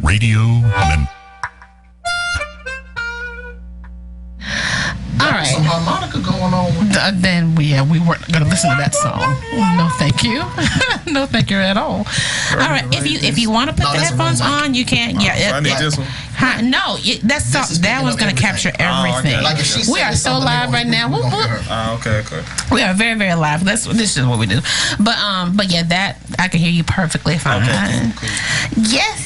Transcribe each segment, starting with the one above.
Radio Memphis. All right. Some harmonica going on. Then we weren't gonna listen to that song. No, thank you. No, thank you at all. All right. If you want to put the headphones on, you can. I need this one. No, that one's gonna capture everything. Like if she We are so live right now. Whoop, whoop. Okay. We are very, very live. This is what we do. But yeah, that I can hear you perfectly fine. Okay, cool. Yes.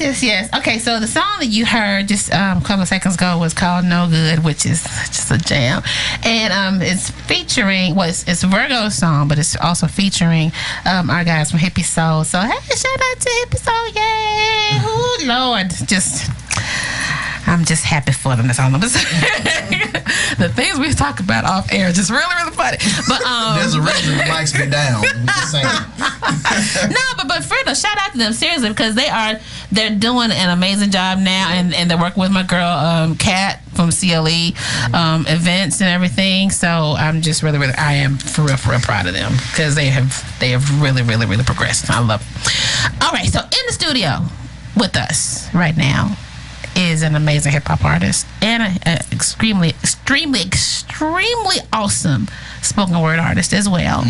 Okay, so the song that you heard just a couple of seconds ago was called "No Good," which is just a jam, and it's featuring it's a Virghost song, but it's also featuring our guys from Hippie Soul. So hey, shout out to Hippie Soul, yay! Ooh, Lord, I'm just happy for them. That's all I'm gonna say. The things we talk about off air is just really, really funny. But there's a reason the mics be down. I'm just saying. No, but for real, shout out to them seriously because they're doing an amazing job now, and they're working with my girl Kat from CLE events and everything. So I'm just really, really, I am for real proud of them because they have really, really, really progressed. I love it. All right, so in the studio with us right now is an amazing hip-hop artist and an extremely awesome spoken word artist as well.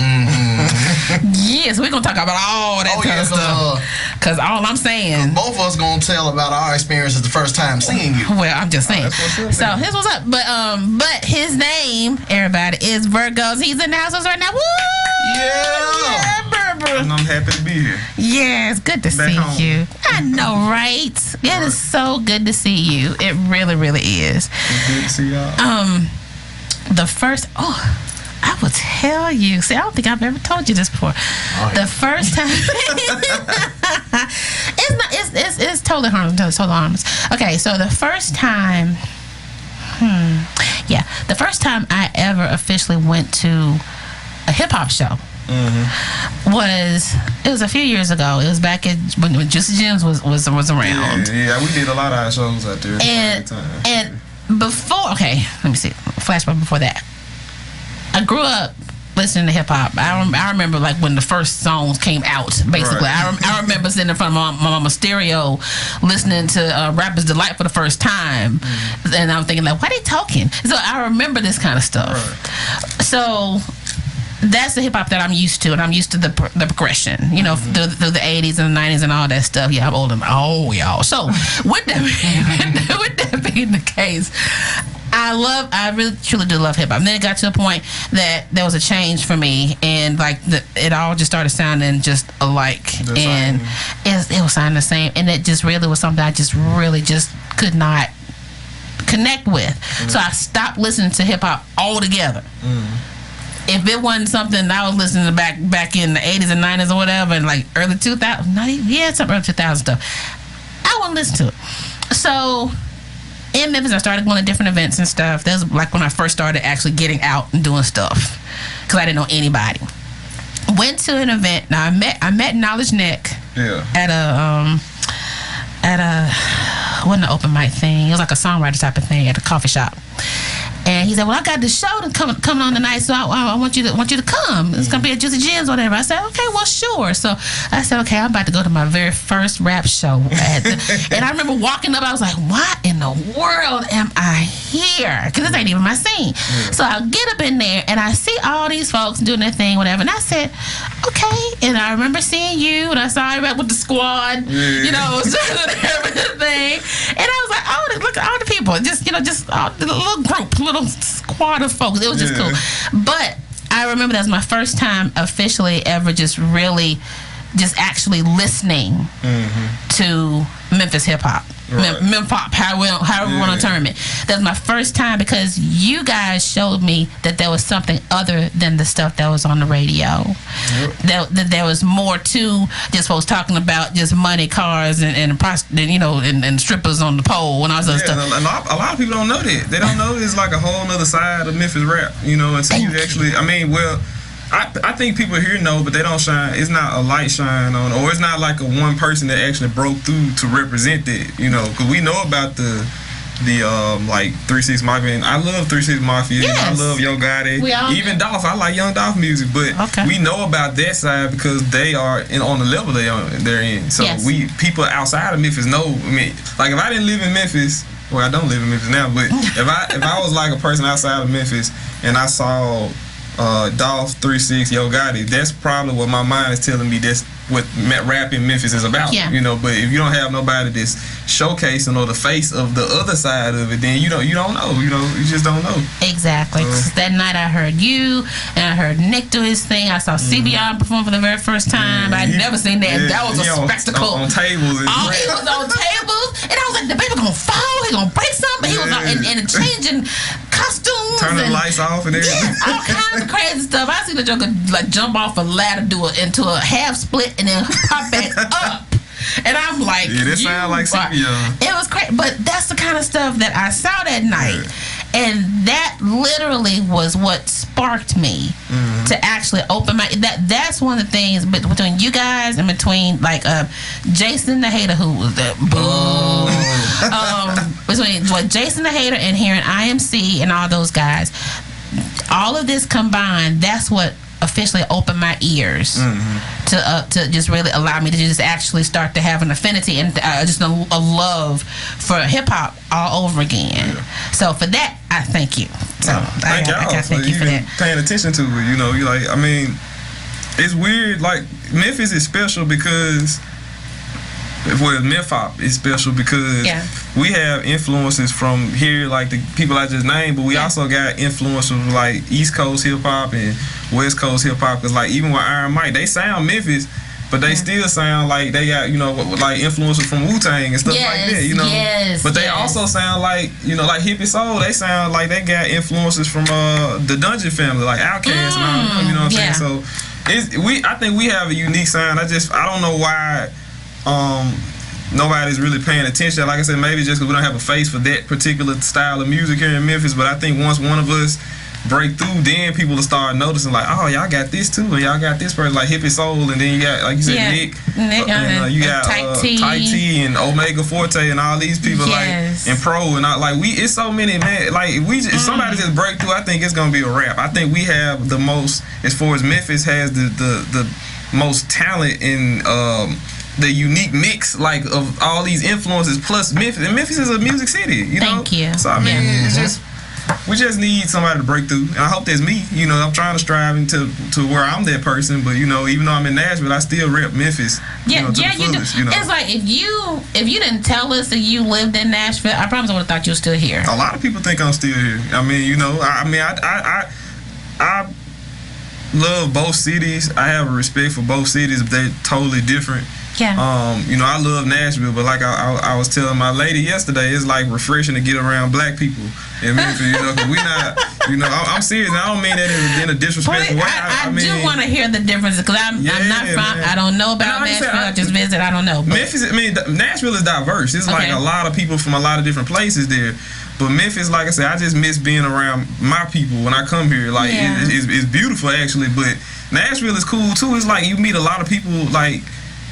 Yes, we're gonna talk about all that kind of stuff because all I'm saying, both of us gonna tell about our experiences the first time seeing you. Well, I'm just saying. So here's what's up. But his name, everybody, is Virghost. He's in the house right now. Woo! Yeah. And I'm happy to be here. Yeah, it's good to see you. I know, right? It is so good to see you. It really, really is. It's good to see y'all. The first, I will tell you. See, I don't think I've ever told you this before. The first time, it's totally harmless. Okay, so the first time, the first time I ever officially went to a hip hop show. Was a few years ago. It was back when Juicy Gems was around. Yeah, we did a lot of our shows out there. And before, let me see, flashback before that. I grew up listening to hip hop. I remember like when the first songs came out. Basically, right. I remember sitting in front of my mama's stereo, listening to Rapper's Delight for the first time, and I'm thinking like, why they talking? So I remember this kind of stuff. Right. So that's the hip hop that I'm used to, and I'm used to the progression, through the 80s and the 90s and all that stuff. Yeah, I'm old and y'all. So with that being the case, I really truly do love hip hop. And then it got to a point that there was a change for me, and like it all just started sounding just alike, and it was sounding the same, and it just really was something I just really just could not connect with. So I stopped listening to hip hop altogether. If it wasn't something I was listening to back in the 80s and 90s or whatever, and like early 2000s, some early 2000 stuff, I wouldn't listen to it. So in Memphis, I started going to different events and stuff. That was like when I first started actually getting out and doing stuff, because I didn't know anybody. Went to an event. Now I met Knowledge Nick at a wasn't an open mic thing. It was like a songwriter type of thing at a coffee shop. And he said, "Well, I got this show to coming on tonight, so I want you to come. It's gonna be at Juicy Gems or whatever." I said, "Okay, well, sure." So I said, "Okay, I'm about to go to my very first rap show." And I remember walking up, I was like, "What in the world am I here?" Because this ain't even my scene. So I get up in there and I see all these folks doing their thing, whatever. And I said, "Okay." And I remember seeing you, and I saw you with the squad, everything. And I was like, "Oh, look at all the people, just all the little group, little squad of folks." It was just cool. But I remember that was my first time officially ever just really just actually listening to Memphis hip hop. Mempop, however we want to term it. That was my first time, because you guys showed me that there was something other than the stuff that was on the radio. That there was more to just folks talking about just money, cars, and strippers on the pole and all that stuff. And a lot of people don't know that. They don't know it's like a whole other side of Memphis rap. Until you actually. I think people here know, but they don't shine. It's not a light shine on, or it's not like a one person that actually broke through to represent that. Because we know about the the like 3 6 Mafia. And I love 3 6 Mafia. Yes. I love Yo Gotti. Even Dolph. I like Young Dolph music, but we know about that side because they are on the level they're in. So people outside of Memphis know. I mean, like if I didn't live in Memphis, well, I don't live in Memphis now, but if I was like a person outside of Memphis and I saw Dolph, 3 6, Yo Gotti, that's probably what my mind is telling me. That's what rap in Memphis is about. You know, but if you don't have nobody that's showcasing or the face of the other side of it, then you don't know. You know, you just don't know. Exactly. That night I heard you and I heard Nick do his thing. I saw CBR perform for the very first time. I'd never seen that. That was a spectacle. On tables. He was on tables, and I was like, the baby gonna fall. He gonna break something. He was and changing costumes, turning the lights off and everything. All kinds of crazy stuff. I seen the Joker like jump off a ladder, into a half split, and then pop back up. And I'm like, that sound like CPR. It was crazy, but that's the kind of stuff that I saw that night, and that literally was what sparked me to actually open my. That's one of the things between you guys and between like Jason the Hater, who was that between Jason the Hater and hearing IMC and all those guys, all of this combined, that's what officially opened my ears to just really allow me to just actually start to have an affinity and just a love for hip hop all over again. So for that, I thank you. So thank you for that. Paying attention to it, you know, you like. I mean, it's weird. Like Memphis is special because. Well, Memphis is special because we have influences from here, like the people I just named, but we also got influences from like East Coast hip hop and West Coast hip hop. Cause like even with Iron Mike, they sound Memphis, but they still sound like they got, you know, like influences from Wu-Tang and stuff like that, you know. But they also sound like, you know, like Hippie Soul. They sound like they got influences from the Dungeon family, like Outkast and all them. You know what I'm saying? So I think we have a unique sound. I don't know why. Nobody's really paying attention. Like I said, maybe just because we don't have a face for that particular style of music here in Memphis. But I think once one of us break through, then people will start noticing like, oh, y'all got this too, and y'all got this person like Hippie Soul, and then you got, like you said, Nick and you got Type T and Omega Forte and all these people like and Pro and all, like it's so many, man. Like if somebody just break through, I think it's gonna be a rap. I think we have the most, as far as Memphis has the most talent in the unique mix, like of all these influences plus Memphis. And Memphis is a music city, you know. Thank you. So I mean, it's just we just need somebody to break through, and I hope that's me. You know, I'm trying to strive into where I'm that person. But you know, even though I'm in Nashville, I still rep Memphis. You know, you do. You know? It's like if you didn't tell us that you lived in Nashville, I promise I would have thought you were still here. A lot of people think I'm still here. I mean, you know, I love both cities. I have a respect for both cities. They're totally different. Yeah. You know, I love Nashville, but like I was telling my lady yesterday, it's like refreshing to get around black people in Memphis. You know, because we not. You know, I'm serious. I don't mean that in a disrespectful way. I do want to hear the difference because I'm not from. I don't know about Nashville. I just visit. I don't know. Memphis. I mean, Nashville is diverse. It's like a lot of people from a lot of different places there. But Memphis, like I said, I just miss being around my people when I come here. Like it's beautiful actually, but Nashville is cool too. It's like you meet a lot of people like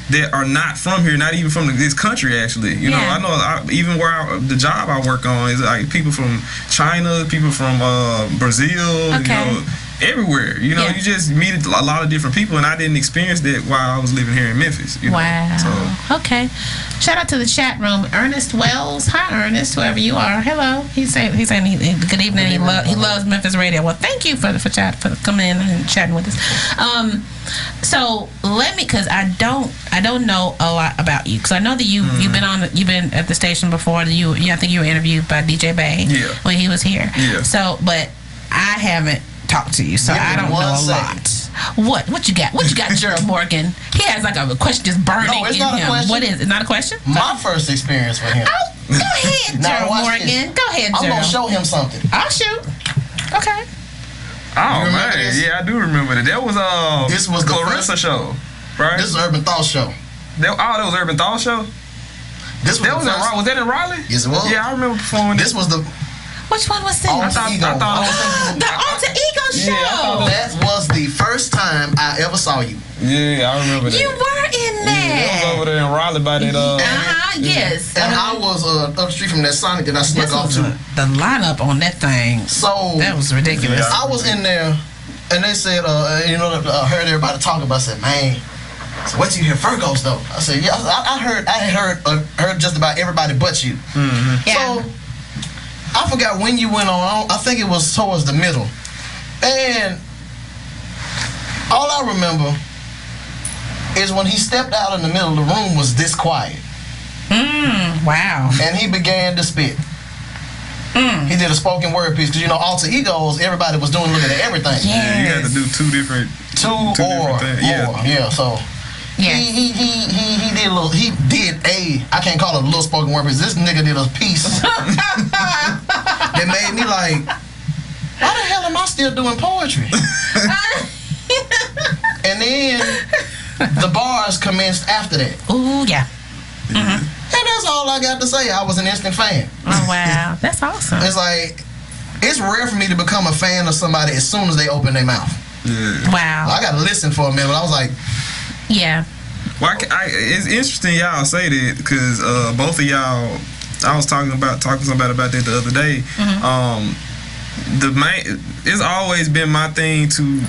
that are not from here, not even from this country actually. You know, I know even where the job I work on is like people from China, people from Brazil, you know, everywhere. You know, you just meet a lot of different people, and I didn't experience that while I was living here in Memphis. You know? Wow. So. Okay. Shout out to the chat room, Ernest Wells. Hi, Ernest, whoever you are. Hello. He's saying good evening. He loves Memphis radio. Well, thank you for coming in and chatting with us. So let me, because I don't know a lot about you, because I know that you've been at the station before. I think you were interviewed by DJ Bay when he was here. Yeah. So, but I haven't talked to you, so I don't know a lot. What you got? What you got, Gerald Morgan? He has like a question just burning in him. What is it? Not a question? My first experience with him. Oh, go ahead, Gerald Morgan. Go ahead, Gerald. I'm gonna show him something. I'll shoot. Okay. Oh man, I do remember that. That was this was Clarissa show, right? This is Urban Thought show. That was Urban Thought show. Was that in Raleigh? Yes, it was. Yeah, I remember performing. This was the. Which one was that? The Alter Ego show. That was the first time I ever saw you. Yeah, I remember that. You were in there. I was over there in Raleigh by that. Yes. And I was up the street from that Sonic that I snuck off to. The lineup on that thing. So that was ridiculous. I was in there, and they said, I heard everybody talking about. I said, man. So what you hear Virghost though? I said, yeah. I heard just about everybody but you. Mm-hmm. Yeah. So I forgot when you went on. I think it was towards the middle, and all I remember is when he stepped out in the middle, the room was this quiet. Wow. And he began to spit. He did a spoken word piece because Alter Egos, everybody was doing looking at everything. Yes. Yeah, you had to do two different things. Yeah. So he did a little. He did I can't call it a little spoken word piece. This nigga did a piece that made me like, why the hell am I still doing poetry? And then the bars commenced after that. Ooh, yeah. Mm-hmm. And that's all I got to say. I was an instant fan. Oh, wow. That's awesome. It's like, it's rare for me to become a fan of somebody as soon as they open their mouth. Yeah. Wow. I got to listen for a minute. I was like, yeah. Well, it's interesting y'all say that because both of y'all, I was talking to somebody about that the other day. It's always been my thing to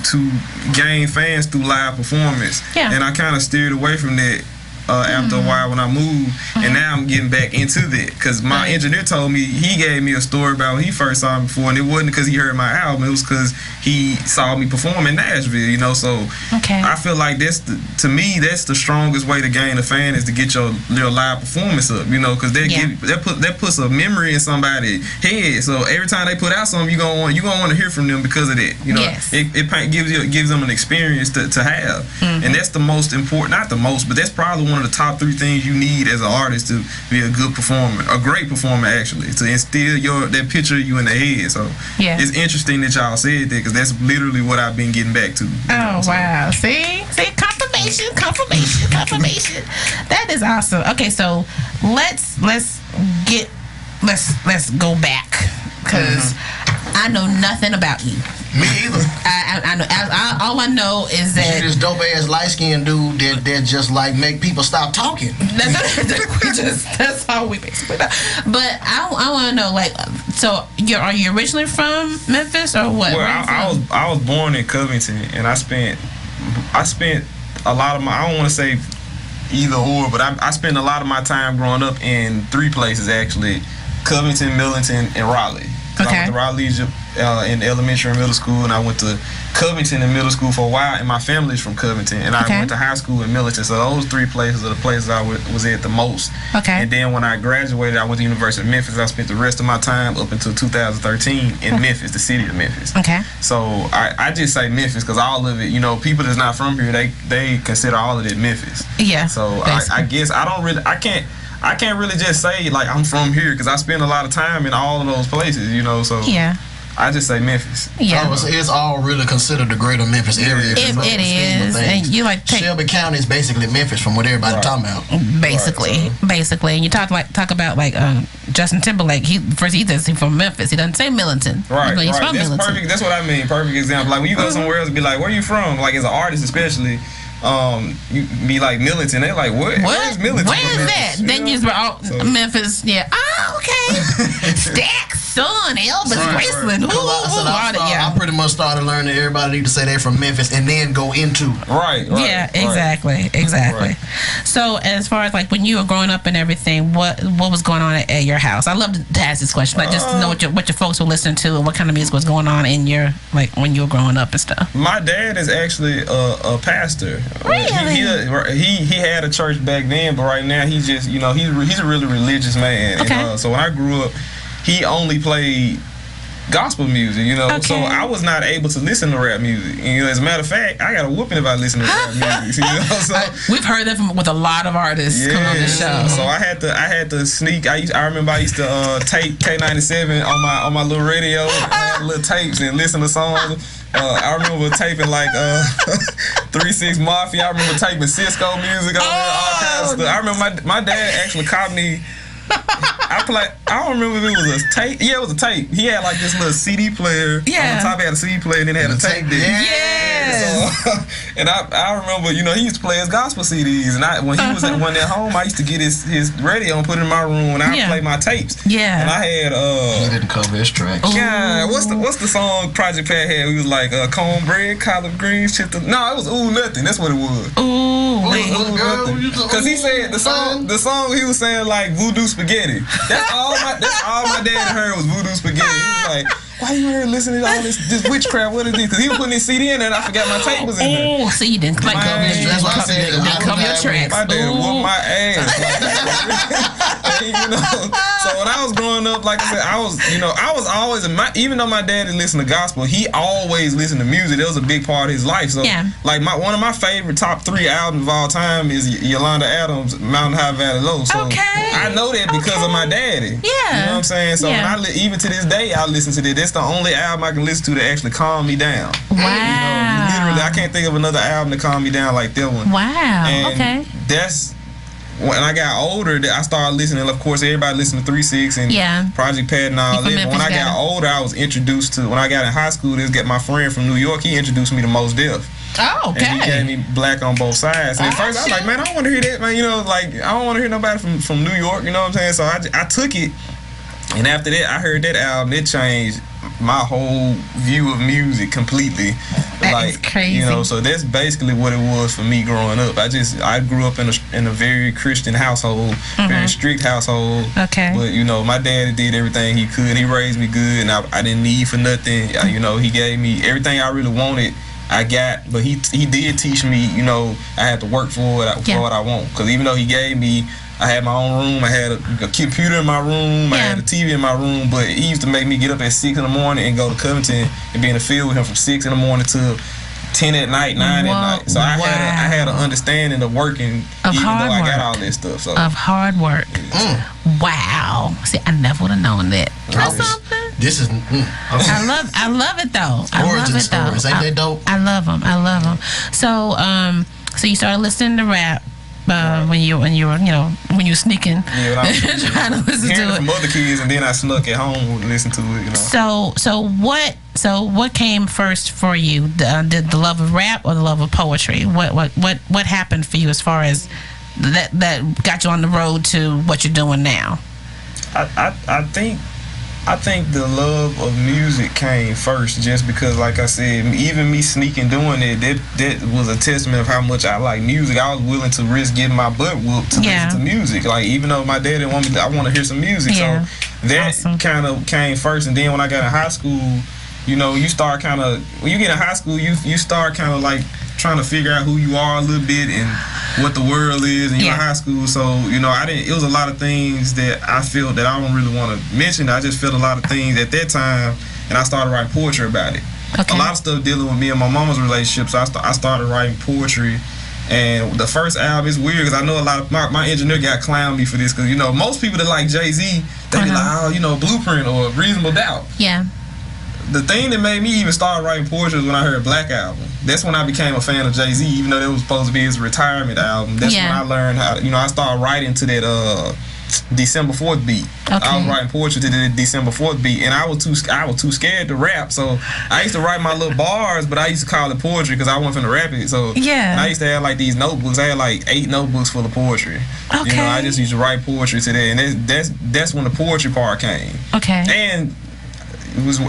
gain fans through live performance, and I kind of steered away from that after a while when I moved, and now I'm getting back into that because my engineer told me, he gave me a story about when he first saw me before, and it wasn't because he heard my album, it was because he saw me perform in Nashville, so I feel like to me that's the strongest way to gain a fan is to get your live performance up, because that puts a memory in somebody's head, so every time they put out something, you're gonna want to hear from them because of that, it gives them an experience to have, and that's the most important, not the most, but that's probably one of the top 3 things you need as an artist to be a good performer, a great performer actually, to instill that picture of you in the head. So it's interesting that y'all said that because that's literally what I've been getting back to. Wow. See, confirmation. That is awesome. Okay, so let's go back because I know nothing about you. Me either. I know. All I know is that this dope ass light skinned dude that just like make people stop talking. That's all we basically know. But I want to know, like, so are you originally from Memphis or what? Well, I was born in Covington, and I spent a lot of my, I don't want to say either or, but I spent a lot of my time growing up in 3 places actually: Covington, Millington, and Raleigh. I went to Raleigh in elementary and middle school, and I went to Covington in middle school for a while, and my family's from Covington, and I went to high school in Millington. So those 3 places are the places I was at the most. And then when I graduated, I went to the University of Memphis. I spent the rest of my time up until 2013 in Memphis, the city of Memphis. So I just say Memphis because all of it, people that's not from here, they consider all of it Memphis. So I guess I can't really just say like I'm from here because I spend a lot of time in all of those places, so I just say Memphis. It's all really considered the greater Memphis area. It is, and you Shelby County is basically Memphis from what everybody's talking about. Basically, and you talk about like Justin Timberlake. He says he's from Memphis. He doesn't say Millington. He's from Millington. Perfect. That's what I mean. Perfect example. Like when you go somewhere else and be like, "Where you from?" Like as an artist, especially. You be like Millington. They're like, what? Where is Millington? Where is that? Then you Memphis. Yeah. Oh, okay. Stack, Son, Elvis, Graceland. I pretty much started learning everybody need to say they're from Memphis and then go into. Exactly. So as far as like when you were growing up and everything, what was going on at your house? I love to ask this question, like just to know what your folks were listening to and what kind of music was going on in your like when you were growing up and stuff. My dad is actually a pastor. Really? He had a church back then, but right now he's just he's a really religious man. And, so when I grew up, he only played gospel music, so I was not able to listen to rap music. As a matter of fact, I got a whooping if I listen to rap music. So we've heard that with a lot of artists coming on the show. So I had to sneak. I remember I used to tape K97 on my little radio, and little tapes and listen to songs. I remember taping like 3-6 Mafia. I remember taping Cisco music on there, all kinds of stuff. I remember my dad actually caught me. I don't remember if it was a tape. Yeah, it was a tape. He had like this little CD player. Yeah. On the top he had a CD player, and then it had a tape there. Yes. So, and I remember, you know, he used to play his gospel CDs, and when he was at home, I used to get his radio and put it in my room, and I play my tapes. Yeah. And I had he didn't cover his tracks. Yeah. What's the song Project Pat had? He was like cornbread, collard greens, shit. No, it was Ooh Nothing. That's what it was. Ooh. Because he said the song he was saying like voodoo spaghetti. That's all my dad heard was voodoo spaghetti. He was like, why you here listening to all this witchcraft? What is this? Because he was putting his CD in there and I forgot my tape was in there. Oh, so you didn't like that's what I said. Cover your tracks. My dad whooped my ass. You know, so when I was growing up, like I said, I was always even though my dad didn't listen to gospel, he always listened to music. That was a big part of his life. So like one of my favorite top 3 albums of all time is Yolanda Adams' Mountain High Valley Low. So I know that because of my daddy. Yeah. You know what I'm saying? So when even to this day I listen to that. That's the only album I can listen to that actually calm me down. Wow. You know, literally I can't think of another album to calm me down like that one. Wow. And that's when I got older that I started listening. Of course, everybody listened to 3-6 and Project Pat and all that. But when I got older, I was introduced to. When I got in high school, my friend from New York. He introduced me to Mos Def. Oh, okay. And he gave me Black on Both Sides. And at first, I was like, man, I don't want to hear that, man. You know, like I don't want to hear nobody from New York. You know what I'm saying? So I took it, and after that, I heard that album. It changed my whole view of music completely. That is crazy. You know, so that's basically what it was for me growing up. I grew up in a very Christian household, very strict household. Okay. But you know, my daddy did everything he could. He raised me good, and I didn't need for nothing. You know, he gave me everything I really wanted. I got, but he did teach me. You know, I had to work for what I want. Because even though he gave me, I had my own room. I had a computer in my room. I had a TV in my room. But he used to make me get up at 6 in the morning and go to Covington and be in the field with him from 6 in the morning to 10 at night, 9 at night. So I had an understanding of working, of even though I work. got all this stuff. So of hard work. Wow. See, I never would have known that. That's something. This is. I love it though. Origin stories, ain't they dope? I love them. So you started listening to rap. When you were sneaking, trying to listen to it from other kids, and then I snuck at home and listened to it. You know. So what came first for you? Did the love of rap or the love of poetry? What happened for you as far as that got you on the road to what you're doing now? I think the love of music came first, just because, like I said, even me sneaking doing it, that was a testament of how much I like music. I was willing to risk getting my butt whooped to listen to music. Like, even though my dad didn't want me, I want to hear some music. So that kind of came first. And then when I got in high school, you know, you start kind of, when you get in high school, you start kind of like trying to figure out who you are a little bit and what the world is, and you're in high school. So, you know, it was a lot of things that I felt that I don't really want to mention. I just felt a lot of things at that time, and I started writing poetry about it. A lot of stuff dealing with me and my mama's relationship, so I started writing poetry. And the first album is weird because I know a lot of my engineer got clowned me for this, because, you know, most people that like Jay-Z, they be like, oh, you know, Blueprint or Reasonable Doubt. Yeah. The thing that made me even start writing poetry was when I heard Black Album. That's when I became a fan of Jay-Z, even though that was supposed to be his retirement album. That's when I learned how to, you know, I started writing to that December 4th beat. I was writing poetry to the December 4th beat, and I was too scared to rap. So I used to write my little bars, but I used to call it poetry because I wasn't finna rap it. So I used to have like these notebooks. I had like 8 notebooks full of poetry. You know, I just used to write poetry to that, and that's when the poetry part came. And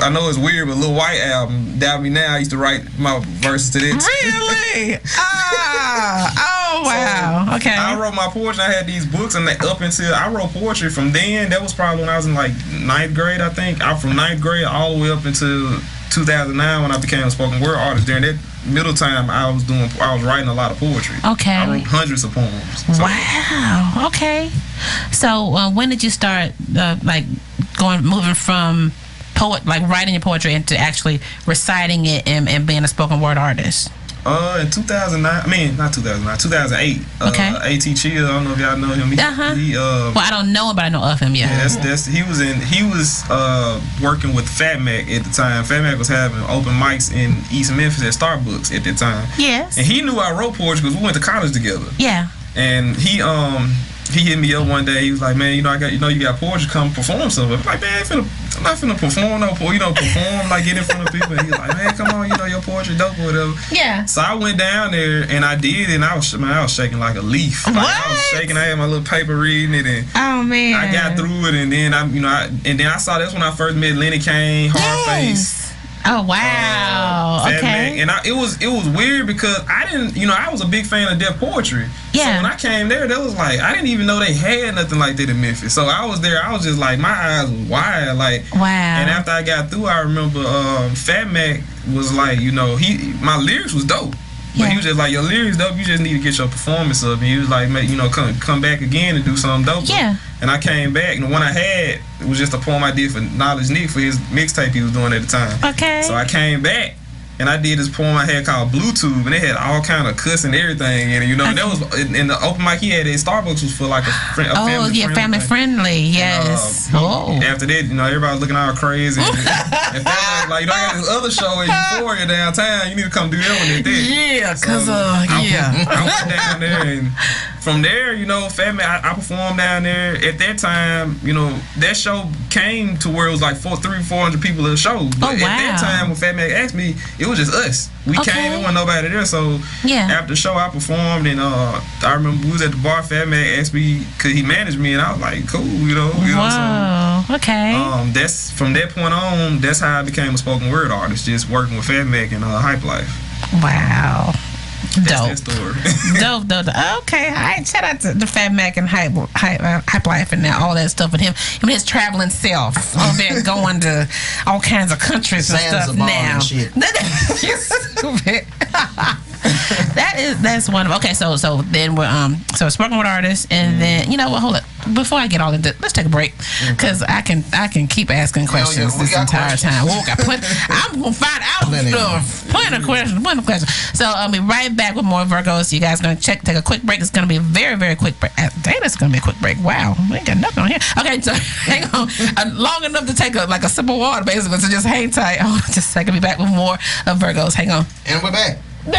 I know it's weird, but Lil White album, Doubt Me Now, I used to write my verses to that. Really? Oh, wow. So I wrote my poetry. I had these books, and I wrote poetry from then. That was probably when I was in like 9th grade, I think. From 9th grade all the way up until 2009 when I became a spoken word artist. During that middle time, I was writing a lot of poetry. I wrote hundreds of poems. So. Wow. Okay. So when did you start moving from writing your poetry into actually reciting it and being a spoken word artist? In 2009, I mean, not 2009, 2008. A.T. Chill, I don't know if y'all know him. Well, I don't know him, but I know of him, he was working with Fat Mac at the time. Fat Mac was having open mics in East Memphis at Starbucks at the time. Yes. And he knew I wrote poetry because we went to college together. Yeah. And he he hit me up one day. He was like, man, you got poetry, come perform something. I'm like, man, I'm not finna perform perform like get in front of people. And he was like, man, come on, your poetry dope or whatever. Yeah. So I went down there and I did, and I was shaking like a leaf. Like, I was shaking. I had my little paper reading it, and oh man, I got through it, and then I saw that's when I first met Lenny Kane, Hardface. Oh wow! Okay. And it was weird because I didn't, I was a big fan of Def Poetry. Yeah. So when I came there, was like I didn't even know they had nothing like that in Memphis. So I was there, I was just like my eyes was wide, like wow. And after I got through, I remember Fat Mac was like, my lyrics was dope. But he was just like, your lyrics dope, you just need to get your performance up. And he was like, come back again and do something dope. Yeah. And I came back, and the one I had was just a poem I did for Knowledge Nick for his mixtape he was doing at the time. Okay. So I came back, and I did this poem I had called Bluetooth, and it had all kind of cuss and everything in it, And that was in the open mic he had at Starbucks was for like a family friendly. Yes. And after that, everybody was looking all crazy. And family, like, I got this other show in Euphoria downtown. You need to come do that one at that. Yeah, because I went down there, and from there, Fat Man, I performed down there. At that time, that show came to where it was like 300-400 people at the show. But at that time, when Fat Man asked me, it was just us. We came, there wasn't nobody there. So after the show, I performed, and I remember we was at the bar. Fat Man asked me, could he manage me, and I was like, cool, Wow. So, okay. That's from that point on. That's how I became a spoken word artist, just working with Fat Mac and Hype Life. Wow. That's that story. Dope. Okay. All right. Shout out to the Fat Mac and Hype Life and all that stuff with him. His traveling self over there going to all kinds of countries and stuff now. And shit. You're stupid. That's wonderful. Okay, so then we're so spoken word artist, and then hold up. Before I get all into, let's take a break because I can keep asking questions this entire time. I'm gonna find out stuff. Plenty of questions. So I'll be right back with more Virgos. You guys gonna take a quick break. It's gonna be a very, very quick break. Dang, it's gonna be a quick break. Wow, we ain't got nothing on here. Okay, so hang on, long enough to take a sip of water, basically. So just hang tight. Just a second. Be back with more of Virgos. Hang on. And we're back. On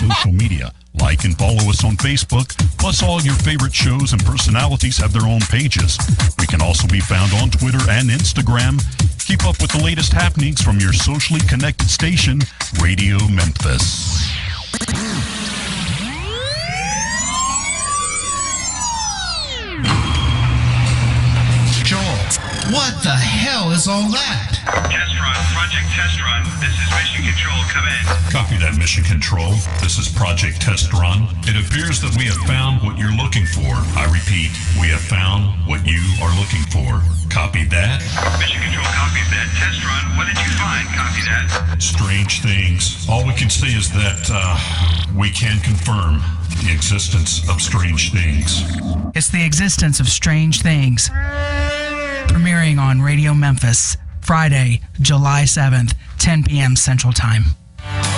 social media. Like and follow us on Facebook. Plus, all your favorite shows and personalities have their own pages. We can also be found on Twitter and Instagram. Keep up with the latest happenings from your socially connected station, Radio Memphis. Joel, what the hell is all that? Test run, Project Test Run. This is Mission Control, come in. Copy that, Mission Control. This is Project Test Run. It appears that we have found what you're looking for. I repeat, we have found what you are looking for. Copy that. Mission Control, copy that. Test run. What did you find? Copy that. Strange things. All we can say is that we can confirm the existence of strange things. It's the existence of strange things. Premiering on Radio Memphis, Friday, July 7th, 10 p.m. Central Time.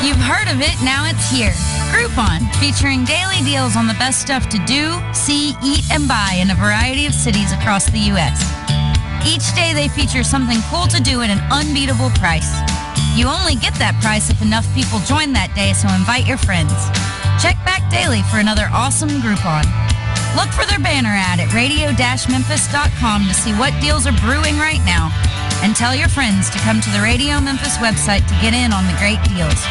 You've heard of it, now it's here. Groupon, featuring daily deals on the best stuff to do, see, eat, and buy in a variety of cities across the U.S. Each day they feature something cool to do at an unbeatable price. You only get that price if enough people join that day, so invite your friends. Check back daily for another awesome Groupon. Look for their banner ad at radio-memphis.com to see what deals are brewing right now. And tell your friends to come to the Radio Memphis website to get in on the great deals.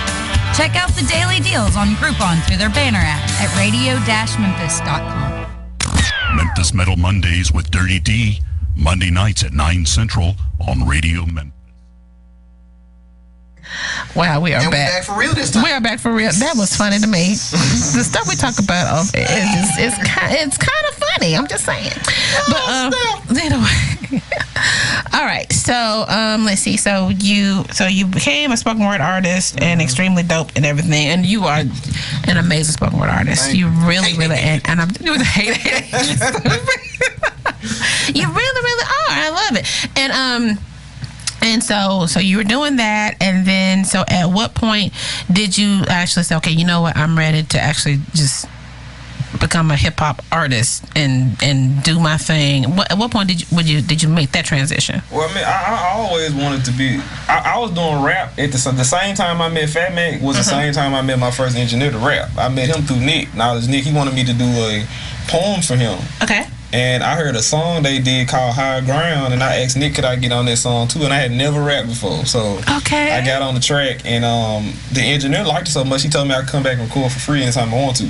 Check out the daily deals on Groupon through their banner ad at radio-memphis.com. Memphis Metal Mondays with Dirty D, Monday nights at 9 Central on Radio Memphis. Wow, we are and back. We're back for real this time. We are back for real. That was funny to me. The stuff we talk about it's kind of funny. I'm just saying. But anyway. All right. So let's see. So you became a spoken word artist and extremely dope and everything. And you are an amazing spoken word artist. You really and I'm doing hate. You really are. I love it. And so you were doing that, and then so at what point did you actually say, okay, you know what, I'm ready to actually just become a hip hop artist and do my thing? At what point did you make that transition? Well, I mean, I always wanted to be. I was doing rap at the same time I met Fat Mac was the same time I met my first engineer to rap. I met him through Nick. Knowledge Nick. He wanted me to do a poem for him. Okay. And I heard a song they did called Higher Ground, and I asked Nick could I get on that song too, and I had never rapped before. So I got on the track, and the engineer liked it so much he told me I could come back and record for free anytime I want to.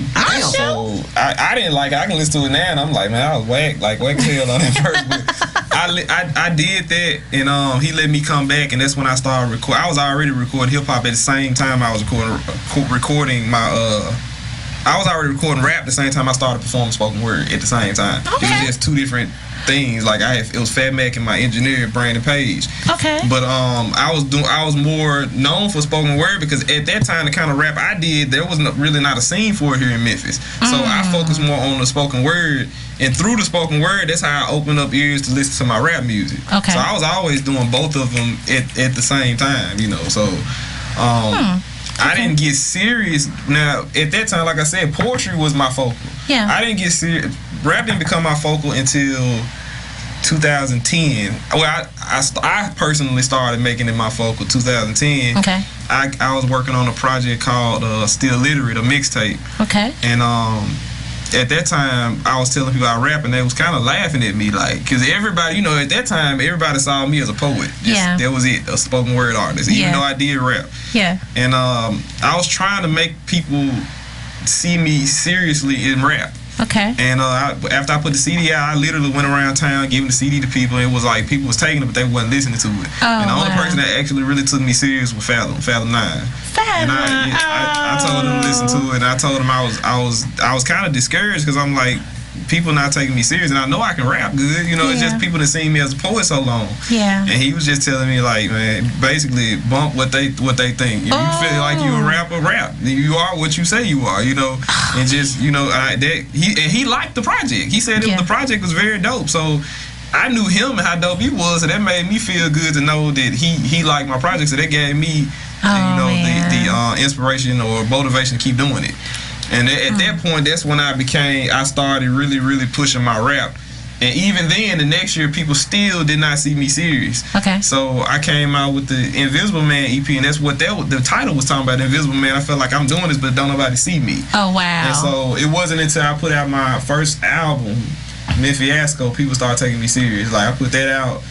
So I didn't like it. I can listen to it now, and I'm like, man, I was whack as hell on that first. But I did that, and he let me come back, and that's when I started recording. I was already recording hip hop at the same time I was recording my I was already recording rap the same time I started performing spoken word at the same time. Okay. It was just two different things. Like it was Fat Mac and my engineer Brandon Page. Okay. But I was more known for spoken word because at that time the kind of rap I did there was really not a scene for it here in Memphis. So I focused more on the spoken word, and through the spoken word that's how I opened up ears to listen to my rap music. Okay. So I was always doing both of them at the same time. So. I didn't get serious. Now, at that time, like I said, poetry was my focal. Yeah. I didn't get serious. Rap didn't become my focal until 2010. Well, I personally started making it my focal 2010. Okay. I was working on a project called Still Literate, a mixtape. Okay. And at that time, I was telling people I rap, and they was kind of laughing at me, like, because everybody, at that time, everybody saw me as a poet. That was it, a spoken word artist, even though I did rap. Yeah. And I was trying to make people see me seriously in rap. Okay. And after I put the CD out, I literally went around town giving the CD to people. It was like people was taking it, but they wasn't listening to it. And the only person that actually really took me serious was Fathom 9. And I told him to listen to it, and I told him I was kind of discouraged because I'm like, people not taking me serious, and I know I can rap good. It's just people that seen me as a poet so long. Yeah. And he was just telling me like, man, basically bump what they think. If you feel like you a rapper, rap. You are what you say you are. And just he liked the project. He said the project was very dope. So I knew him and how dope he was, and that made me feel good to know that he liked my project. So that gave me the inspiration or motivation to keep doing it. And at that point, that's when I started really, really pushing my rap. And even then, the next year, people still did not see me serious. Okay. So I came out with the Invisible Man EP, and that's what the title was talking about, Invisible Man. I felt like I'm doing this, but don't nobody see me. Oh, wow. And so it wasn't until I put out my first album, Mid-Fiasco, people started taking me serious. Like, I put that out,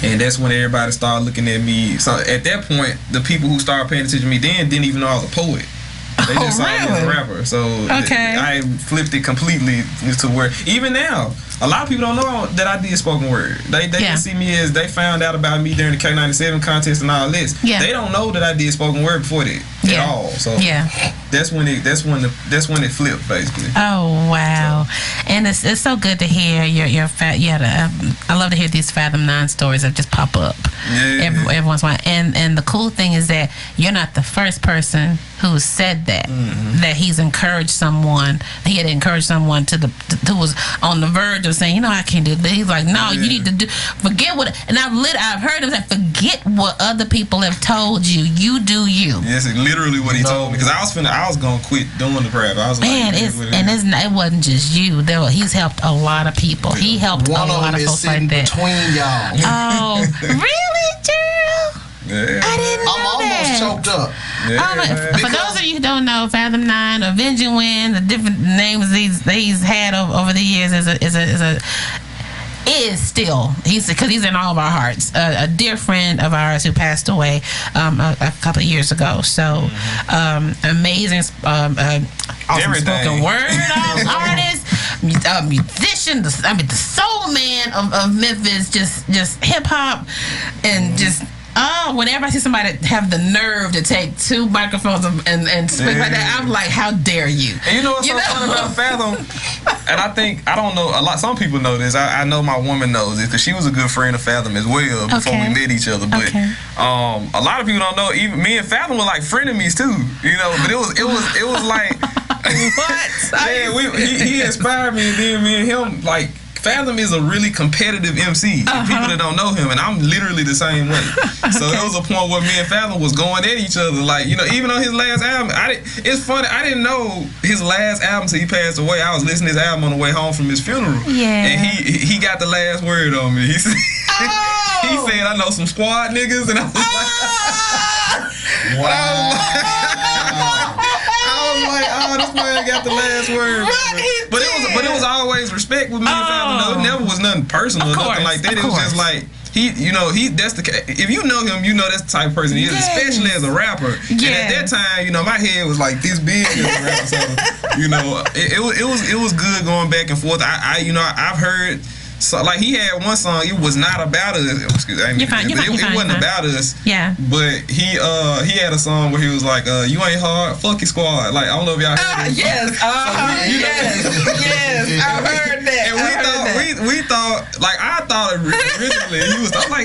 and that's when everybody started looking at me. So at that point, the people who started paying attention to me then didn't even know I was a poet. They just saw me as a rapper. So I flipped it completely to where, even now, a lot of people don't know that I did spoken word. They just see me as, they found out about me during the K97 contest and all this. Yeah. They don't know that I did spoken word before that at all. So that's when it flipped, basically. Oh, wow. So. And it's so good to hear I love to hear these Fathom 9 stories that just pop up every once in a while. And the cool thing is that you're not the first person who said that, that he had encouraged someone who was on the verge of saying, I can't do this. He's like, no, you need to forget what, and I've heard him say, forget what other people have told you. You do you. Yes, literally what he told me, because I was gonna quit doing the rap. I was like, it wasn't just you. He's helped a lot of people. He helped a lot of folks like that. Between y'all. Oh, really, Gerald? Yeah. I didn't know that. I'm almost choked up. Yeah. For those of you who don't know, Fathom 9, Avenging Wind, the different names he's had over the years because he's in all of our hearts. A dear friend of ours who passed away a couple of years ago. So amazing, awesome spoken word artist, musician. The soul man of Memphis. Just hip hop and just. Oh, whenever I see somebody have the nerve to take two microphones and speak like that, I'm like, how dare you? And you know what's so funny about Fathom? And I don't know, some people know this. I know my woman knows it because she was a good friend of Fathom as well before we met each other. But a lot of people don't know, even me and Fathom were like frenemies too, but it was like, what? He inspired me, and then me and him, like, Fathom is a really competitive MC. People that don't know him, and I'm literally the same way. So there was a point where me and Fathom was going at each other. Like, you know, even on his last album, it's funny, I didn't know his last album till he passed away. I was listening to his album on the way home from his funeral. Yeah. And he got the last word on me. He said, he said, I know some squad niggas, and I was like, wow. I was like, oh, this man got the last word. But it was always respect with me and Fathom. No, it never was nothing personal or nothing like that. It was just like that's the. If you know him, you know that's the type of person he is, especially as a rapper. And at that time, you know, my head was like this big as a rapper. So, you know, it was good going back and forth. I've heard. So, like, he had one song, it was not about us. Excuse me. It wasn't about us. Yeah. But he had a song where he was like, you ain't hard, fuck your squad. Like, I don't know if y'all heard it. Yes. Yes. I heard that. And we thought, like, I thought originally, I'm like,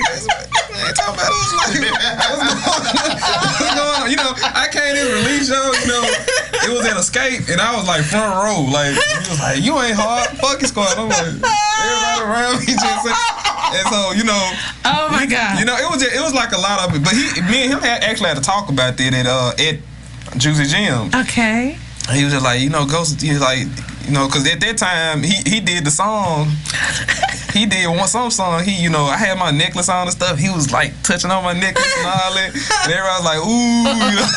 man, talking about us. Like, what's going on? You know, I came to the release show, you know, it was at Escape, and I was like front row. Like, he was like, you ain't hard, fuck your squad. I'm like, everybody around me just said, and so, you know, oh my god, you know, it was like a lot of it. But me and him actually had to talk about that at Juicy Jim. Okay. He was just like, you know, Ghost. He was like, you know, because at that time he did the song. He did some song. You know, I had my necklace on and stuff. He was like touching on my necklace and all that. And everybody was like, ooh, you know.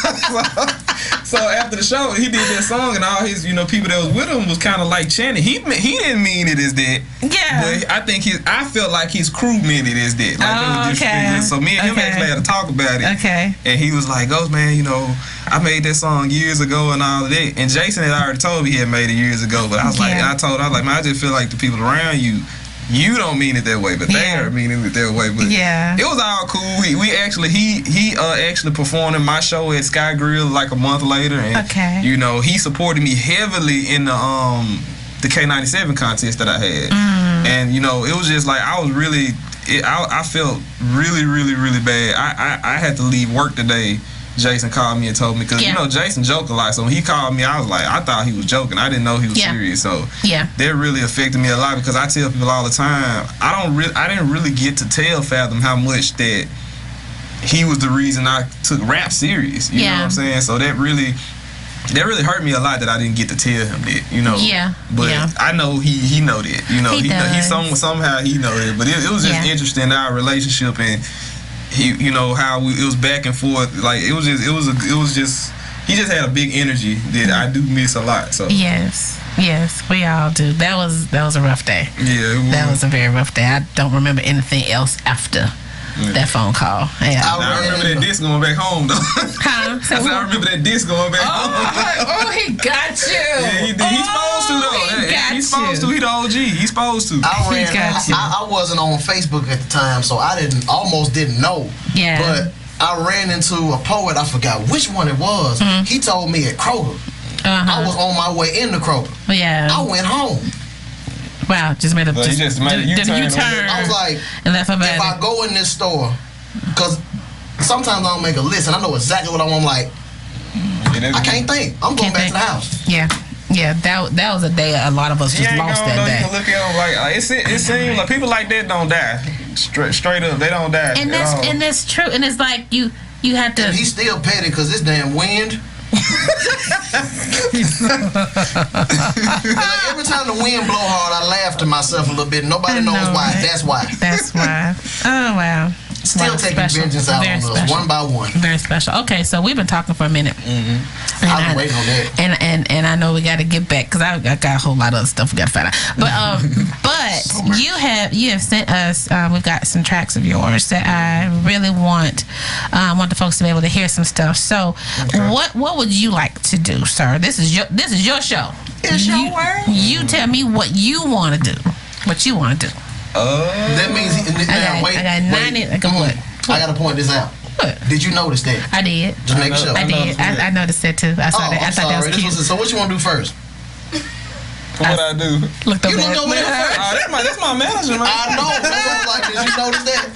So after the show, he did that song, and all his, you know, people that was with him was kind of like chanting. He didn't mean it as that. Yeah. But I felt like his crew meant it as that. Like, okay. So me and him actually had to talk about it. Okay. And he was like, Ghost, man, you know, I made that song years ago and all of that. And Jason had already told me he had made it years ago. But I was like, man, I just feel like the people around you don't mean it that way, but they are meaning it that way. But it was all cool. He actually performed in my show at Sky Grill like a month later, and you know, he supported me heavily in the K97 contest that I had. And you know, it was just like I felt really, really, really bad. I had to leave work today. Jason called me and told me, because you know, Jason joked a lot, so when he called me, I was like, I thought he was joking. I didn't know he was serious. So that really affected me a lot, because I tell people all the time, I didn't really get to tell Fathom how much that he was the reason I took rap serious. You know what I'm saying? So that really hurt me a lot that I didn't get to tell him that, you know. But I know he know that, you know. He somehow he know that. But it was just interesting, our relationship, and you know, how it was back and forth. Like, it was just he just had a big energy that I do miss a lot. So yes, we all do. That was a rough day. Yeah, that was a very rough day. I don't remember anything else after that phone call. Yeah. I remember that disc going back home though. Huh? I remember that disc going back home. Oh, he got you. Yeah, he did. He's supposed to though. He's supposed to. He the OG. He's supposed to. I wasn't on Facebook at the time, so I almost didn't know. Yeah. But I ran into a poet. I forgot which one it was. Mm-hmm. He told me at Kroger. I was on my way into Kroger. Yeah. I went home. Wow, just made a U-turn. I was like, if I go in this store, because sometimes I don't make a list, and I know exactly what I want. Like, I can't think. I'm going back to the house. Yeah. Yeah, that was a day a lot of us just lost that day. You can look at them like it seems like people like that don't die. Straight up, they don't die. And that's true. And it's like you have to. And he's still petty because this damn wind. Like, every time the wind blow hard, I laugh to myself a little bit. Nobody knows why. That's why. That's why. Oh wow. Still taking vengeance out on us one by one. Very special. Okay, so we've been talking for a minute. Mm-hmm. I've been waiting on that. And I know we got to get back because I got a whole lot of other stuff we got to find out. But so you have sent us. We've got some tracks of yours that I really want the folks to be able to hear some stuff. So what would you like to do, sir? This is your show. It's your word. You tell me what you want to do. What you want to do. That means I got to point this out. What? Did you notice that? I did. Just make sure. I did. I noticed that too. I saw that. I thought that was cute. So what you want to do first? What I do? You looked over there first. That's my manager, man. I know. Like, did you notice that?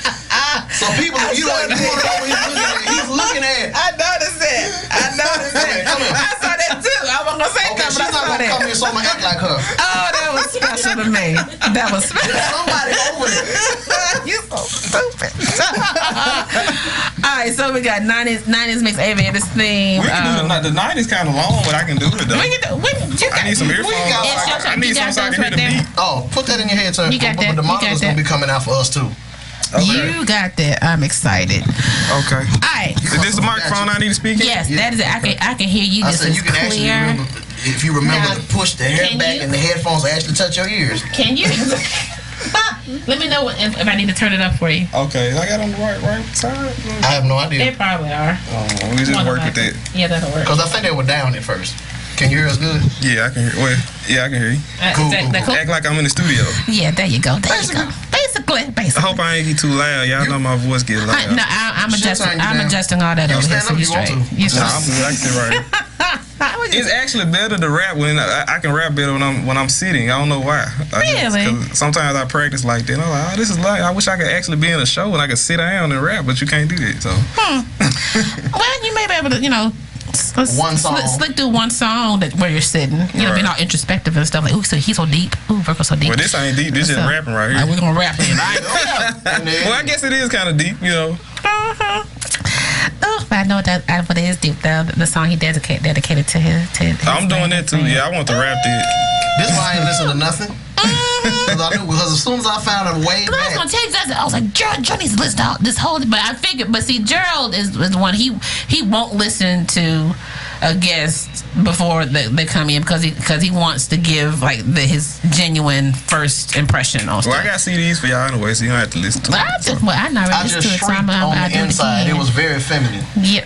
So people, if you don't know he's looking at. I noticed that. I saw that too. I was gonna say something. She's not gonna come here so I'm gonna act like her. Oh, that was special to me. That was special. Somebody over there. You so stupid. All right, so we got 90s mix AV this theme. We can do the 90s kind of long, but I can do it though. We can do I need some earphones. I need some so I can hear the beat. Oh, put that in your head, sir. You got that. The monitor's going to be coming out for us too. Okay. You got that. I'm excited. Okay. All right. Is this the microphone I need to speak in? Yes, that is it. I can hear you just as clear. If you remember to push the hair back and the headphones actually touch your ears. Can you? Let me know if I need to turn it up for you. Okay, I got on the right side. I have no idea. They probably are. We just work with that. Yeah, that'll work. Because I think they were down at first. Can you hear us good? Yeah, I can hear. Well, yeah, I can hear you. Cool. Act like I'm in the studio. Yeah, there you go. Basically. I hope I ain't get too loud. Y'all know my voice get loud. No, I'm adjusting all that over here, so you straight. I'm good. I can sit right. It's actually better to rap when I can rap better when I'm sitting. I don't know why. Really? Sometimes I practice like that. I'm like, oh, this is like I wish I could actually be in a show and I could sit down and rap, but you can't do that. So. Well, you may be able to, one song. Slick through one song where you're sitting. Being all introspective and stuff. Like, ooh, so he's so deep. Ooh, Virgo's so deep. Well, this ain't deep. This just rapping right here. Right, we're gonna rap it, right? Well, I guess it is kind of deep, Oh, but I know what it is deep. The song he dedicated to his. I'm doing that too. Yeah, I want to rap it. This is why I ain't listen to nothing. Because as soon as I found it way back, I was gonna tell you that. I was like, Gerald needs to listen to this whole. But I figured, see, Gerald is the one he won't listen to a guest before they come in because he wants to give his genuine first impression on stuff. Well, I got CDs for y'all anyway, so you don't have to listen to it. I just shrieked on the inside. It was very feminine. Yeah.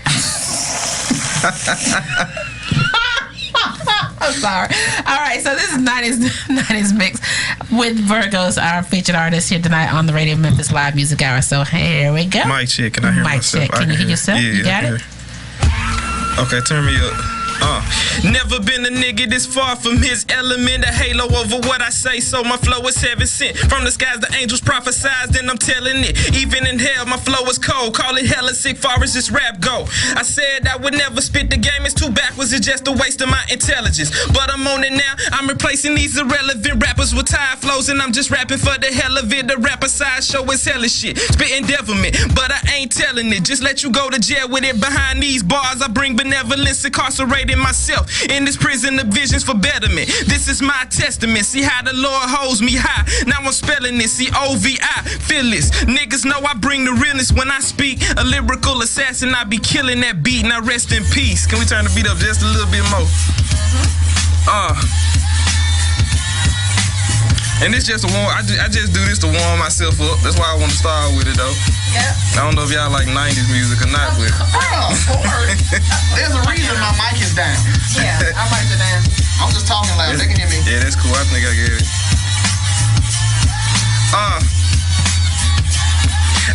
I'm sorry. All right, so this is 90s mix with Virghost, our featured artist here tonight on the Radio Memphis Live Music Hour. So here we go. Mic check. Can I hear myself? Mic check. Can you hear yourself? Yeah, you got it? Okay, turn me up. Never been a nigga this far from his element. A halo over what I say, so my flow is heaven sent. From the skies, the angels prophesized, and I'm telling it. Even in hell, my flow is cold. Call it hella sick, far as this rap go. I said I would never spit the game. It's too backwards, it's just a waste of my intelligence. But I'm on it now. I'm replacing these irrelevant rappers with tired flows, and I'm just rapping for the hell of it. The rapper side show is hellish shit. Spitting devilment, but I ain't telling it. Just let you go to jail with it. Behind these bars, I bring benevolence, incarcerating myself in this prison of visions for betterment. This is my testament. See how the Lord holds me high. Now I'm spelling it. C-O-V-I. Fearless. Niggas know I bring the realness when I speak. A lyrical assassin. I be killing that beat. Now rest in peace. Can we turn the beat up just a little bit more? And it's just a warm. I just do this to warm myself up. That's why I want to start with it though. Yeah. I don't know if y'all like 90s music or not, but. Oh, there's a reason my mic is down. Yeah, I mic it down. I'm just talking loud. They can hear me. Yeah, that's cool. I think I get it.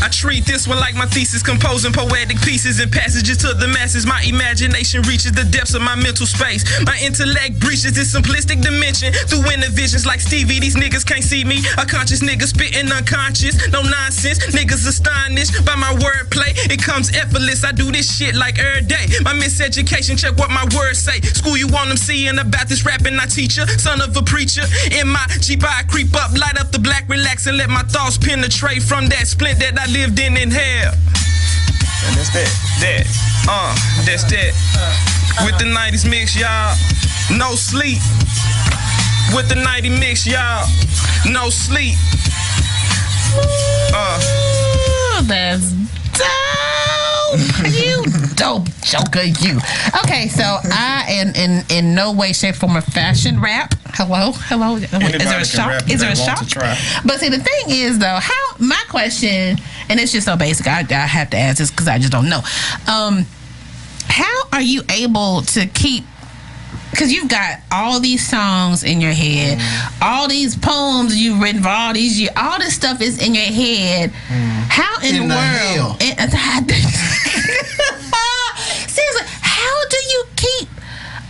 I treat this one like my thesis, composing poetic pieces and passages to the masses. My imagination reaches the depths of my mental space. My intellect breaches this simplistic dimension through inner visions like Stevie. These niggas can't see me. A conscious nigga spitting unconscious. No nonsense. Niggas astonished by my wordplay. It comes effortless. I do this shit like every day. My miseducation, check what my words say. School you want them seeing about this rapping I teach ya. Son of a preacher. In my Jeep I creep up, light up the black, relax and let my thoughts penetrate from that splint that I lived in hell. And that's that. That's that. With the 90s mix, y'all. No sleep. With the 90s mix, y'all. No sleep. That's dope. You dope joker, you. Okay, so I am in no way, shape, form, or fashion rap. Hello. Is there a shock? Is there a shock? But see, the thing is, though, my question, and it's just so basic, I have to ask this because I just don't know. How are you able to keep? Because you've got all these songs in your head, all these poems you've written for all these years, all this stuff is in your head. How in the world? Seriously, how do you keep?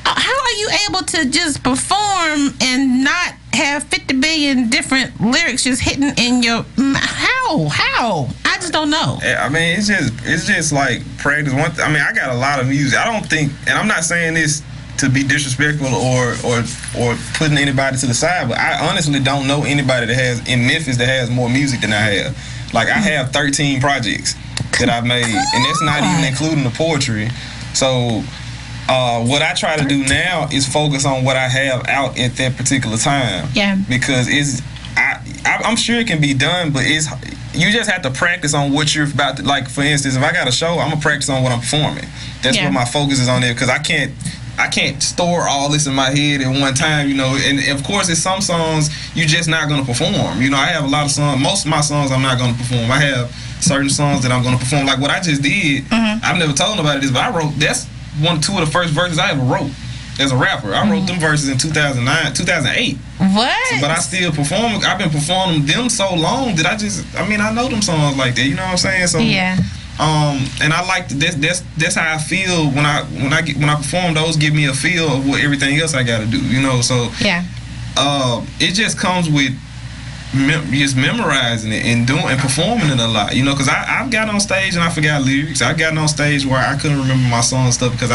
How are you able to just perform and not have 50 billion different lyrics just hitting in your? How? I just don't know. I mean, it's just like practice. I mean, I got a lot of music. I don't think, and I'm not saying this to be disrespectful or putting anybody to the side, but I honestly don't know anybody that has in Memphis that has more music than I have. Like I have 13 projects that I've made, and that's not even including the poetry. So what I try to do now is focus on what I have out at that particular time. Yeah. Because I'm sure it can be done, but you just have to practice on what you're about to, like, for instance, if I got a show, I'm gonna practice on what I'm performing. That's what my focus is on there, because I can't store all this in my head at one time, you know. And of course, it's some songs you're just not gonna perform. You know, I have a lot of songs. Most of my songs I'm not gonna perform. I have certain songs that I'm gonna perform. Like what I just did. I've never told nobody this, but I wrote. That's two of the first verses I ever wrote as a rapper. I wrote them verses in 2008. What? So, but I still perform. I've been performing them so long that I know them songs like that. You know what I'm saying? So yeah. And I like that's how I feel when I perform. Those give me a feel of what everything else I got to do. You know, so yeah. It just comes with just memorizing it and doing and performing it a lot. You know, because I've got on stage and I forgot lyrics. I've gotten on stage where I couldn't remember my song and stuff because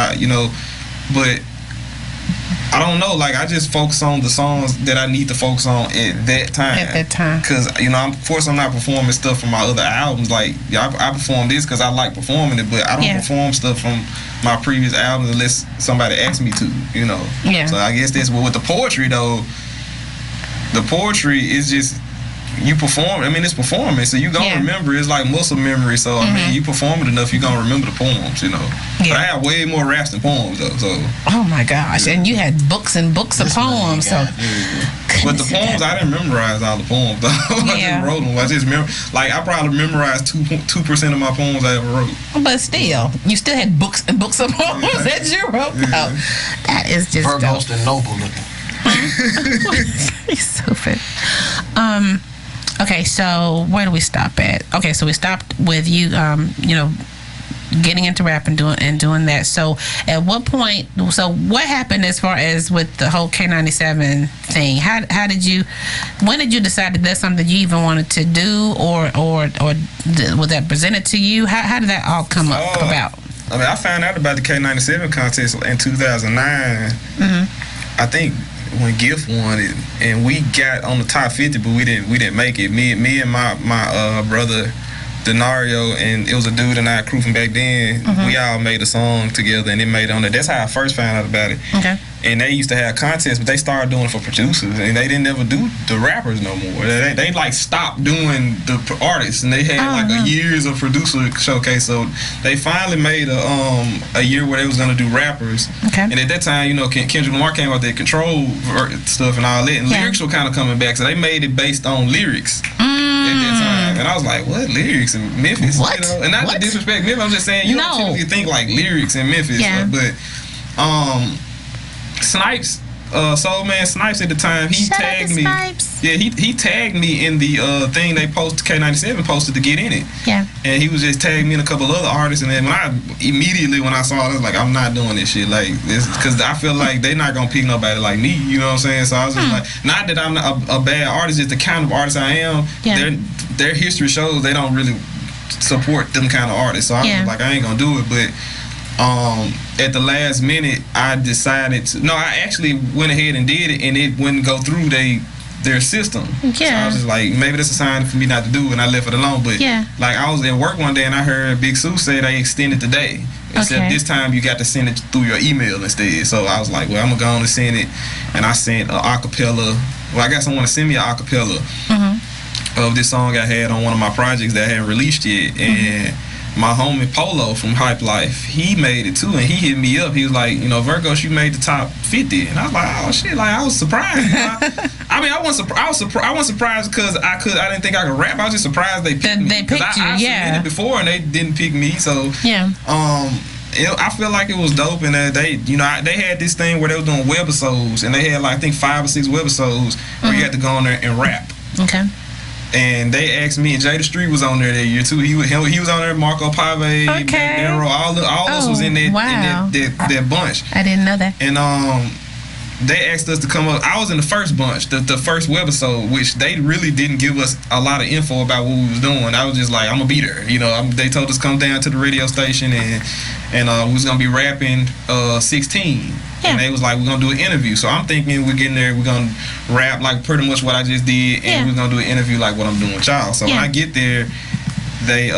but I don't know. Like I just focus on the songs that I need to focus on at that time. Because of course I'm not performing stuff from my other albums. Like I perform this because I like performing it, but I don't perform stuff from my previous albums unless somebody asks me to. You know. Yeah. So I guess that's with the poetry though. The poetry is just you perform. I mean, it's performance, so you gonna remember. It's like muscle memory. So I mean, you perform it enough, you gonna remember the poems. You know. Yeah. But I have way more raps than poems though. So. Oh my gosh! And you had books and books of poems. So. But the poems, I didn't memorize all the poems though. I just wrote them. I probably memorized 2% of my poems I ever wrote. But still, you still had books and books of poems that you wrote. Yeah. Oh, that is just Virghost and noble looking. He's so fit. Okay, so where do we stop at? Okay, so we stopped with you, getting into rap and doing that. So at what point? So what happened as far as with the whole K97 thing? How did you? When did you decide that that's something you even wanted to do, or was that presented to you? How did that all come about? I mean, I found out about the K97 contest in 2009. I think. When Gift won it, and we got on the top 50, but we didn't make it. Me and my brother Denario, and it was a dude and I crew from back then. We all made a song together, and it made it on there. That's how I first found out about it. Okay. And they used to have contests, but they started doing it for producers, and they didn't ever do the rappers no more. They like stopped doing the artists, and they had a years of producer showcase. So they finally made a year where they was gonna do rappers. Okay. And at that time, Kendrick Lamar came out with Control stuff and all that, and lyrics were kind of coming back, so they made it based on lyrics. At that time, and I was like, "What lyrics in Memphis?" What? And not to disrespect Memphis, I'm just saying you don't typically think like lyrics in Memphis, but Snipes, Soul Man Snipes at the time, he tagged me. Snipes. Yeah, he tagged me in the thing they posted. K97 posted to get in it. Yeah. And he was just tagging me and a couple other artists, and then when I saw it, I was like, I'm not doing this shit like this, because I feel like they're not gonna pick nobody like me. You know what I'm saying? So I was just like, not that I'm not a bad artist, just the kind of artist I am. Yeah. Their history shows they don't really support them kind of artists. So I was like, I ain't gonna do it, but. At the last minute, I decided I actually went ahead and did it, and it wouldn't go through their system. Yeah. So I was just like, maybe that's a sign for me not to do it, and I left it alone. But like I was at work one day and I heard Big Sue say they extended the day. Except this time you got to send it through your email instead. So I was like, well, I'm gonna go on and send it, and I sent an acapella. Well, I got someone to send me an acapella of this song I had on one of my projects that I hadn't released yet, and. My homie Polo from Hype Life, he made it too, and he hit me up. He was like, Virghost, you made the top 50, and I was like, oh shit, like I was surprised. I wasn't surprised because I didn't think I could rap. I was just surprised they picked me. They picked you, I submitted before and they didn't pick me, so I feel like it was dope, and they had this thing where they were doing webisodes, and they had like I think 5 or 6 webisodes where you had to go on there and rap. Okay. And they asked me, and Jada Street was on there that year too. He was on there. Marco Pave, all those was in that bunch. I didn't know that. And they asked us to come up. I was in the first bunch, the first webisode, which they really didn't give us a lot of info about what we was doing. I was just like, I'm gonna be there. They told us to come down to the radio station and we was gonna be rapping 16. Yeah. And they was like, we're gonna do an interview. So I'm thinking we're getting there, we're gonna rap like pretty much what I just did, and we're gonna do an interview like what I'm doing with y'all. So when I get there, they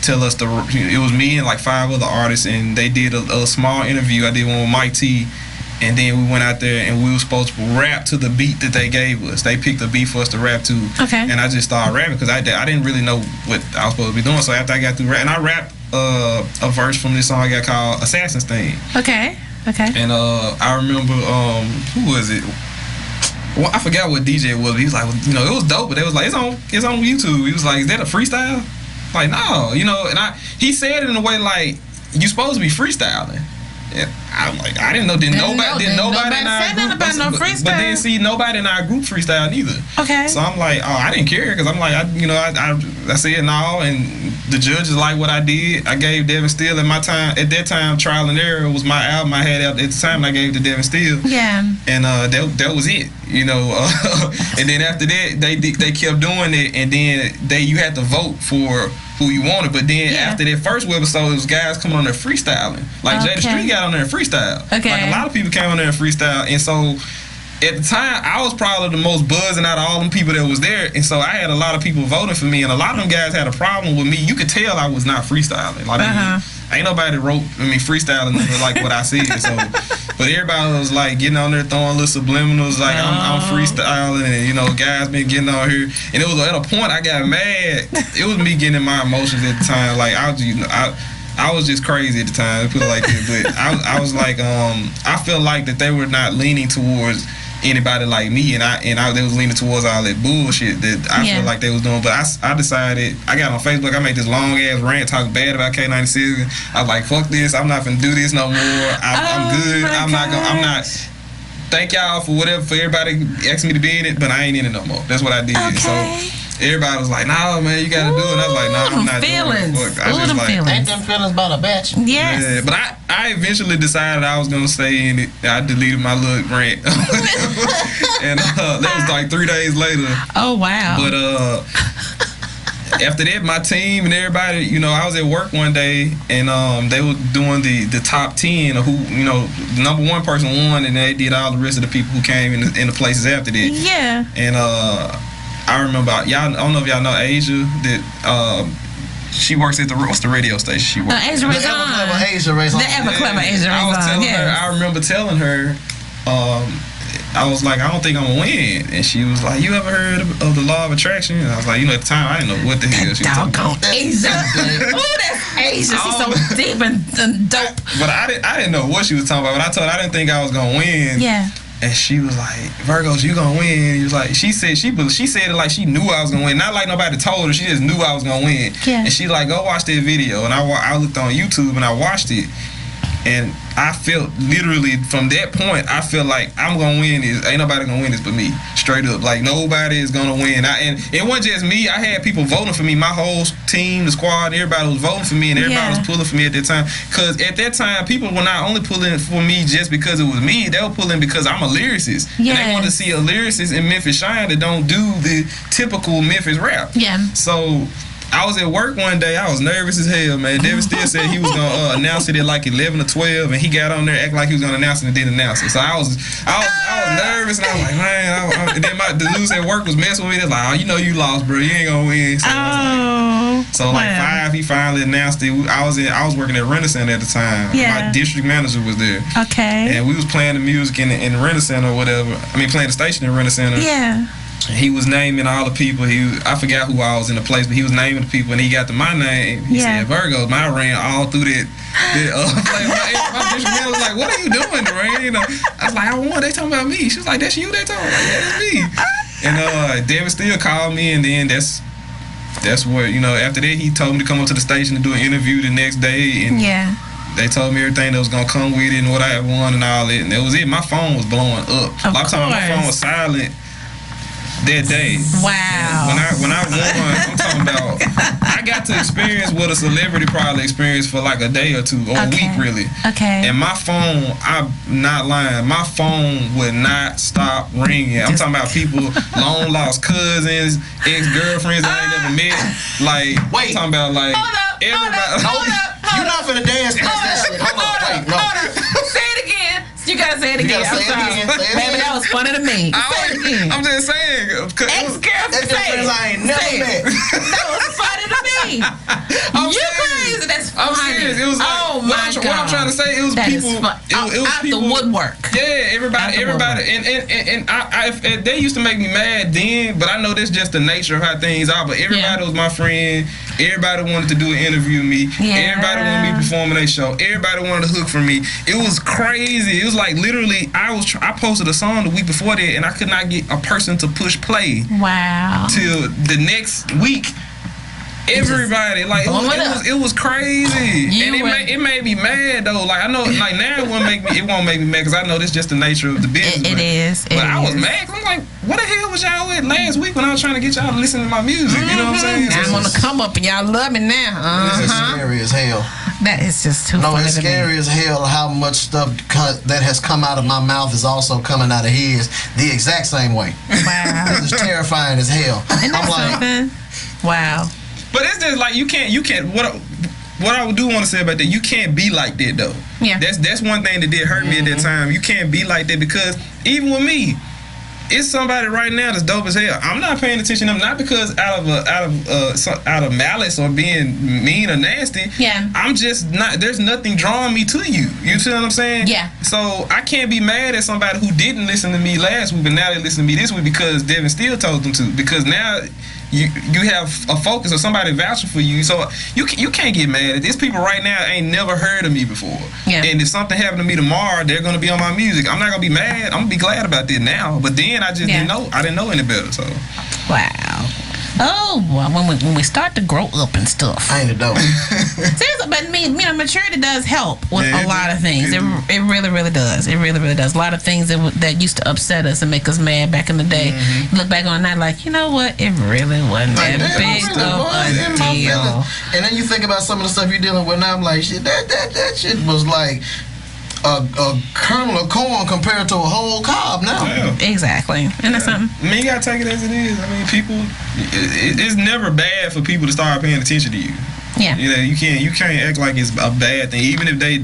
tell us it was me and like 5 other artists, and they did a small interview. I did one with Mike T, and then we went out there and we were supposed to rap to the beat that they gave us. They picked a beat for us to rap to. Okay. And I just started rapping because I didn't really know what I was supposed to be doing. So after I got through rapping, and I rapped a verse from this song I got called Assassin's Theme. Okay. And I remember, who was it? Well, I forgot what DJ it was. He was like, it was dope, but they was like, it's on YouTube. He was like, is that a freestyle? Like, no, and he said it in a way like, you supposed to be freestyling. And I'm like, I didn't know. Didn't nobody in our group. About no freestyle. But then see, nobody in our group freestyle neither. Okay. So I'm like, I didn't care because I'm like, I said no, and the judges liked what I did. I gave Devin Steele at that time, Trial and Error was my album I had out at the time. And I gave to Devin Steele. Yeah. And that was it. And then after that, they kept doing it, and then you had to vote for who you wanted. But then after that first webisode, it was guys coming on there freestyling. Like Jada Street got on there and freestyle. Okay. Like a lot of people came on there and freestyle. And so at the time, I was probably the most buzzing out of all them people that was there. And so I had a lot of people voting for me, and a lot of them guys had a problem with me. You could tell I was not freestyling. Like, ain't nobody freestyling like what I said. So, but everybody was like getting on there throwing little subliminals like I'm freestyling, and guys been getting on here, and it was at a point I got mad. It was me getting in my emotions at the time. Like I was just crazy at the time, put it like that. But I was like, I felt like that they were not leaning towards anybody like me, and they was leaning towards all that bullshit that I feel like they was doing. But I decided, I got on Facebook, I made this long ass rant talking bad about K97. I was like, fuck this, I'm not gonna do this no more. I'm good. I'm not. Thank y'all for everybody asking me to be in it, but I ain't in it no more. That's what I did. Okay. So everybody was like, nah, man, you gotta do it. And I was like, nah, I'm not doing it. I just like, ain't them feelings about a batch? Yes. Yeah, but I eventually decided I was gonna stay in it. I deleted my little rant. And that was like 3 days later. Oh, wow. But after that, my team and everybody, I was at work one day, and they were doing the top 10 of who, the number 1 person won, and they did all the rest of the people who came in the places after that. Yeah. And I remember, I don't know if y'all know Asia, that she works at the radio station. She works. Asia Raison. The ever clever Asia Raison. I remember telling her, I was like, I don't think I'm gonna win. And she was like, you ever heard of the law of attraction? And I was like, at the time, I didn't know what the hell she was talking about. Asia. Oh, that's Asia. She's so deep and dope. But I didn't know what she was talking about. But I told her I didn't think I was gonna win. Yeah. And she was like, Virghost, you gonna win. He was like, she said it like she knew I was gonna win. Not like nobody told her, she just knew I was gonna win. Yeah. And she like, go watch that video. And I looked on YouTube and I watched it. And I felt literally from that point, I feel like I'm gonna win this. Ain't nobody gonna win this but me. Straight up. Like nobody is gonna win. And it wasn't just me. I had people voting for me. My whole team, the squad, everybody was voting for me, and everybody was pulling for me at that time. Cause at that time, people were not only pulling for me just because it was me, they were pulling because I'm a lyricist. Yes. And they wanted to see a lyricist in Memphis shine that don't do the typical Memphis rap. Yeah. So I was at work one day. I was nervous as hell, man. Devin still said he was gonna announce it at like 11 or 12, and he got on there acting like he was gonna announce it and didn't announce it. So I was nervous, and I was like, man. And then the dudes at work was messing with me. They're like, oh, you lost, bro. You ain't gonna win. So like 5, he finally announced it. I was working at Rent-A-Center at the time. Yeah. My district manager was there. Okay. And we was playing the music in the Rent-A-Center or whatever. I mean, playing the station in Rent-A-Center. Yeah. He was naming all the people. I forgot who I was in the place, but he was naming the people, and he got to my name. He said, Virghost. I ran all through that. My district manager was like, what are you doing, Doreen? I was like, I won. They talking about me. She was like, that's you they talking about? Like, yeah, that's me. And Devin still called me, and then that's where, after that, he told me to come up to the station to do an interview the next day. And they told me everything that was going to come with it and what I had won and all that. And that was it. My phone was blowing up. A lot of times my phone was silent that day. Wow. When I won, I'm talking about, I got got to experience what a celebrity probably experienced for like a day or two or a week, really. Okay. And my phone, I'm not lying, my phone would not stop ringing. I'm talking about people, long lost cousins, ex-girlfriends I ain't never met. Like, wait. I'm talking about like everybody. You're not finna dance past that shit. Hold on, wait, no. Say it again. You gotta say it again. I'm sorry. Baby, that was funny to me. Say it again. I'm just saying. Ex-girlfriend, say it. I ain't never met. That was funny to me. You crazy. That's funny. I'm serious. It was like, oh my God. What I'm trying to say, it was that people. It was out people, the woodwork. Yeah, everybody. And they used to make me mad then, but I know that's just the nature of how things are. But everybody was my friend. Everybody wanted to do an interview with me. Yeah. Everybody wanted me performing their show. Everybody wanted to hook for me. It was crazy. It was like literally, I posted a song the week before that, and I could not get a person to push play. Wow. Till the next week. Everybody, like it was crazy, and it made me mad though. Like I know, like now it won't make me mad because I know this just the nature of the business. It is. But I was mad. I'm like, what the hell was y'all with last week when I was trying to get y'all to listen to my music? You know what I'm saying? I'm on the come up and y'all love me now. This is scary as hell. That is just too funny. No, it's scary as hell how much stuff that has come out of my mouth is also coming out of his the exact same way. Wow. This is terrifying as hell. Isn't that something? Wow. But it's just like you can't. What I do want to say about that, you can't be like that though. Yeah. That's one thing that did hurt me at that time. You can't be like that because even with me, it's somebody right now that's dope as hell. I'm not paying attention to them, not because out of malice or being mean or nasty. Yeah. I'm just not. There's nothing drawing me to you. You see what I'm saying? Yeah. So I can't be mad at somebody who didn't listen to me last week, but now they listen to me this week because Devin still told them to. Because now you have a focus or somebody vouching for you, so you can't get mad at these people right now. Ain't never heard of me before. Yeah. And if something happened to me tomorrow, they're gonna be on my music. I'm not gonna be mad. I'm gonna be glad about that now. But then I just didn't know. I didn't know any better. So. Wow. Oh, well, when we start to grow up and stuff. I ain't a dope. Seriously, but maturity does help with a lot of things. It really, really does. It really, really does. A lot of things that used to upset us and make us mad back in the day. You look back on that like, you know what? It really wasn't that big of a deal. And then you think about some of the stuff you're dealing with now. I'm like, shit, that shit was like a kernel of corn compared to a whole cob now. Yeah. Exactly. And that's something. I mean, you gotta take it as it is. I mean, people, it's never bad for people to start paying attention to you. Yeah. You know, you can't act like it's a bad thing, even if they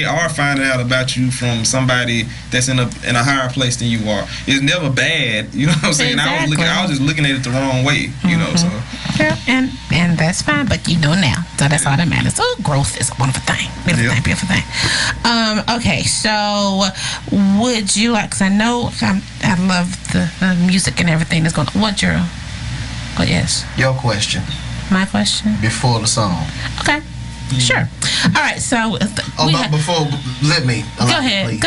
are finding out about you from somebody that's in a higher place than you are. It's never bad. You know what I'm saying? Exactly. I was just looking at it the wrong way. You know, so. Yeah, and that's fine, but you know now, so that's all that matters. So growth is a wonderful thing, beautiful thing. Okay, so would you like? Cause I know I love the music and everything that's going on. What's your? Oh yes. Your question. My question. Before the song. Okay. Sure. All right. So. Before, let me. Go ahead,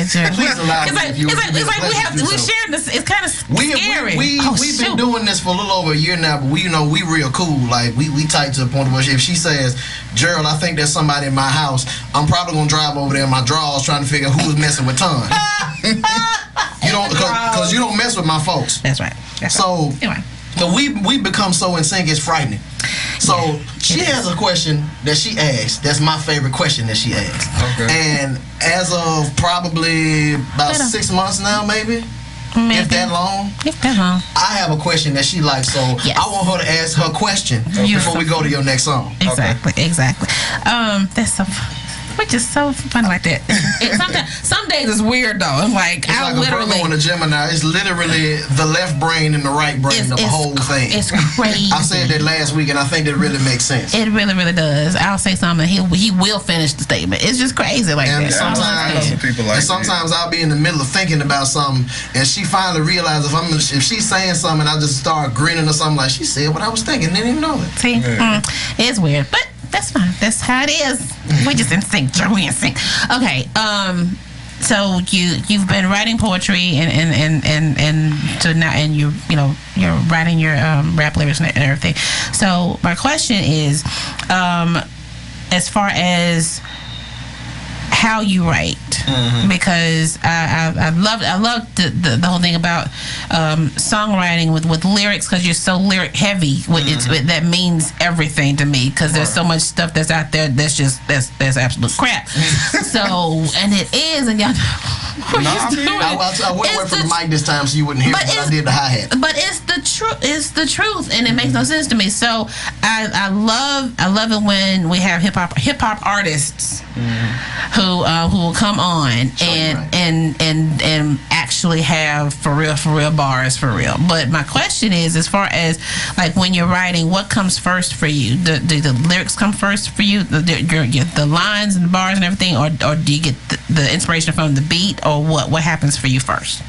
Jerry. Please allow me. It's like we're sharing this. It's kind of scary. We've been doing this for a little over a year now, but we real cool. Like we tight to the point where if she says, Gerald, I think there's somebody in my house, I'm probably gonna drive over there in my drawers trying to figure out who's messing with Ton. You don't, because you don't mess with my folks. That's right. So. Anyway. So we become so in sync, it's frightening. So she has a question that she asked. That's my favorite question that she asked. Okay. And as of probably about 6 months now, maybe. If that long. I have a question that she likes, so I want her to ask her question before we go to your next song. Exactly. That's so. Which is so funny like that. Some days it's weird though. I'm like, it's like a Virgo and a Gemini. It's literally the left brain and the right brain of the whole thing. It's crazy. I said that last week, and I think that really makes sense. It really, really does. I'll say something, he will finish the statement. It's just crazy like that. Sometimes I'll be in the middle of thinking about something, and she finally realizes if she's saying something, I just start grinning or something like she said what I was thinking. Didn't even know it. See, it's weird, but. That's fine. That's how it is. We just in sync, Joe. We in sync. Okay. So you've been writing poetry and so now you're writing your rap lyrics and everything. So my question is, as far as how you write, because I love the whole thing about songwriting with lyrics, because you're so lyric heavy. That means everything to me, because there's so much stuff that's out there that's absolute crap. So, and it is, and y'all. I went away from the mic this time so you wouldn't hear it, but I did the hi-hat. But it's the truth. It's the truth, and it makes no sense to me. So I love it when we have hip hop artists who will come on and actually have for real bars for real. But my question is, as far as like when you're writing, what comes first for you? Do the lyrics come first for you? The lines and the bars and everything, or do you get the inspiration from the beat, or what happens for you first?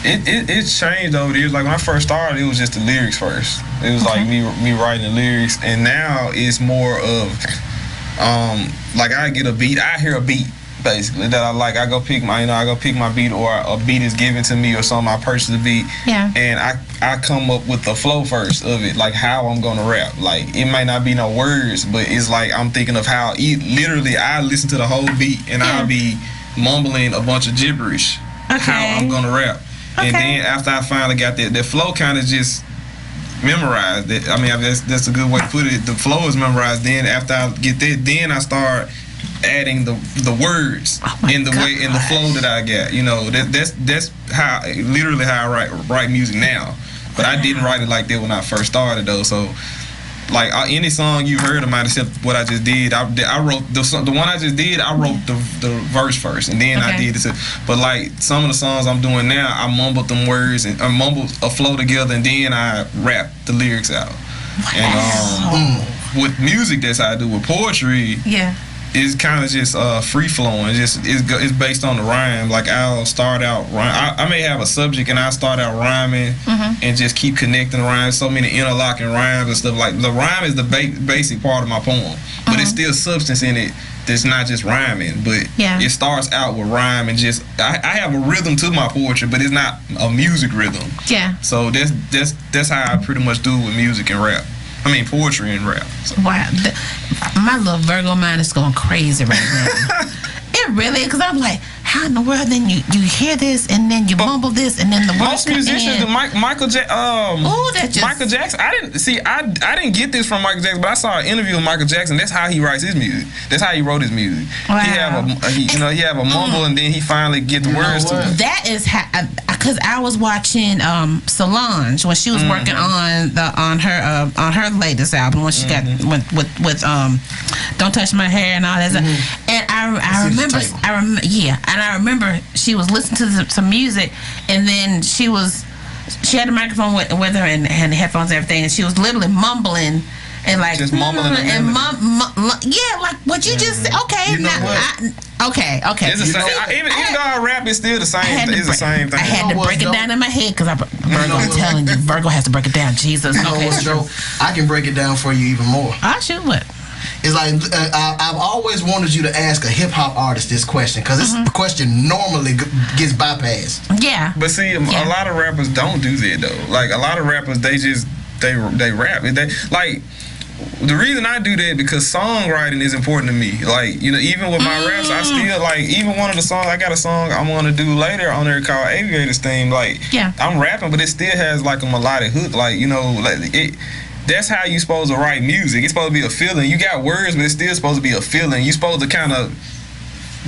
It's changed over the years. Like when I first started, it was just the lyrics first. It was like me writing the lyrics, and now it's more of like I get a beat, I hear a beat basically that I like. I go pick my beat, or a beat is given to me or something. I purchase the beat, and I come up with the flow first of it, like how I'm gonna rap. Like it might not be no words, but it's like I'm thinking of how literally I listen to the whole beat and I'll be mumbling a bunch of gibberish how I'm gonna rap. And then after I finally got that flow kind of just memorized. That's a good way to put it. The flow is memorized. Then after I get that, then I start adding the words in the way in the flow that I got. You know, that's how literally how I write music now. But I didn't write it like that when I first started though. So like any song you heard of mine, except what I just did, I wrote the one I just did. I wrote the verse first, and then I did it. But like some of the songs I'm doing now, I mumbled them words and I mumbled a flow together, and then I rap the lyrics out. And with music, that's how I do. With poetry, it's kind of just free flowing. It's based on the rhyme. Like I'll start out I may have a subject and I start out rhyming and just keep connecting the rhymes. So many interlocking rhymes and stuff. Like the rhyme is the basic part of my poem, but it's still substance in it. That's not just rhyming, but it starts out with rhyme and just I have a rhythm to my poetry, but it's not a music rhythm. So that's how I pretty much do it with music and rap. I mean poetry and rap. So. Wow, my little Virgo mind is going crazy right now. It really, because I'm like, how in the world then you hear this and then you mumble this and then the words most musicians, Michael Jackson. Michael Jackson. I didn't get this from Michael Jackson, but I saw an interview with Michael Jackson. That's how he writes his music. That's how he wrote his music. Wow. He have a mumble and then he finally get the words to it. That is how. Because I was watching Solange when she was working on her latest album when she got with Don't Touch My Hair and all that stuff. And I remember she was listening to some music, and then she had a microphone with her and the headphones and everything, and she was literally mumbling. And like just mumbling like what you just said. Okay, you know okay. It's the same. Even though I rap, it's still the same. It's the same thing. I had to break it down in my head because I'm telling you, Virgo has to break it down. Jesus. I can break it down for you even more. I should. What? It's like I've always wanted you to ask a hip hop artist this question, because this question normally gets bypassed. Yeah. But see, a lot of rappers don't do that though. Like a lot of rappers, they rap. Like. The reason I do that because songwriting is important to me. Like, you know, even with my raps, I still like even one of the songs. I got a song I'm gonna do later on there called Aviator's Theme. Like, I'm rapping, but it still has like a melodic hook. Like, you know, like it. That's how you supposed to write music. It's supposed to be a feeling. You got words, but it's still supposed to be a feeling. You supposed to kind of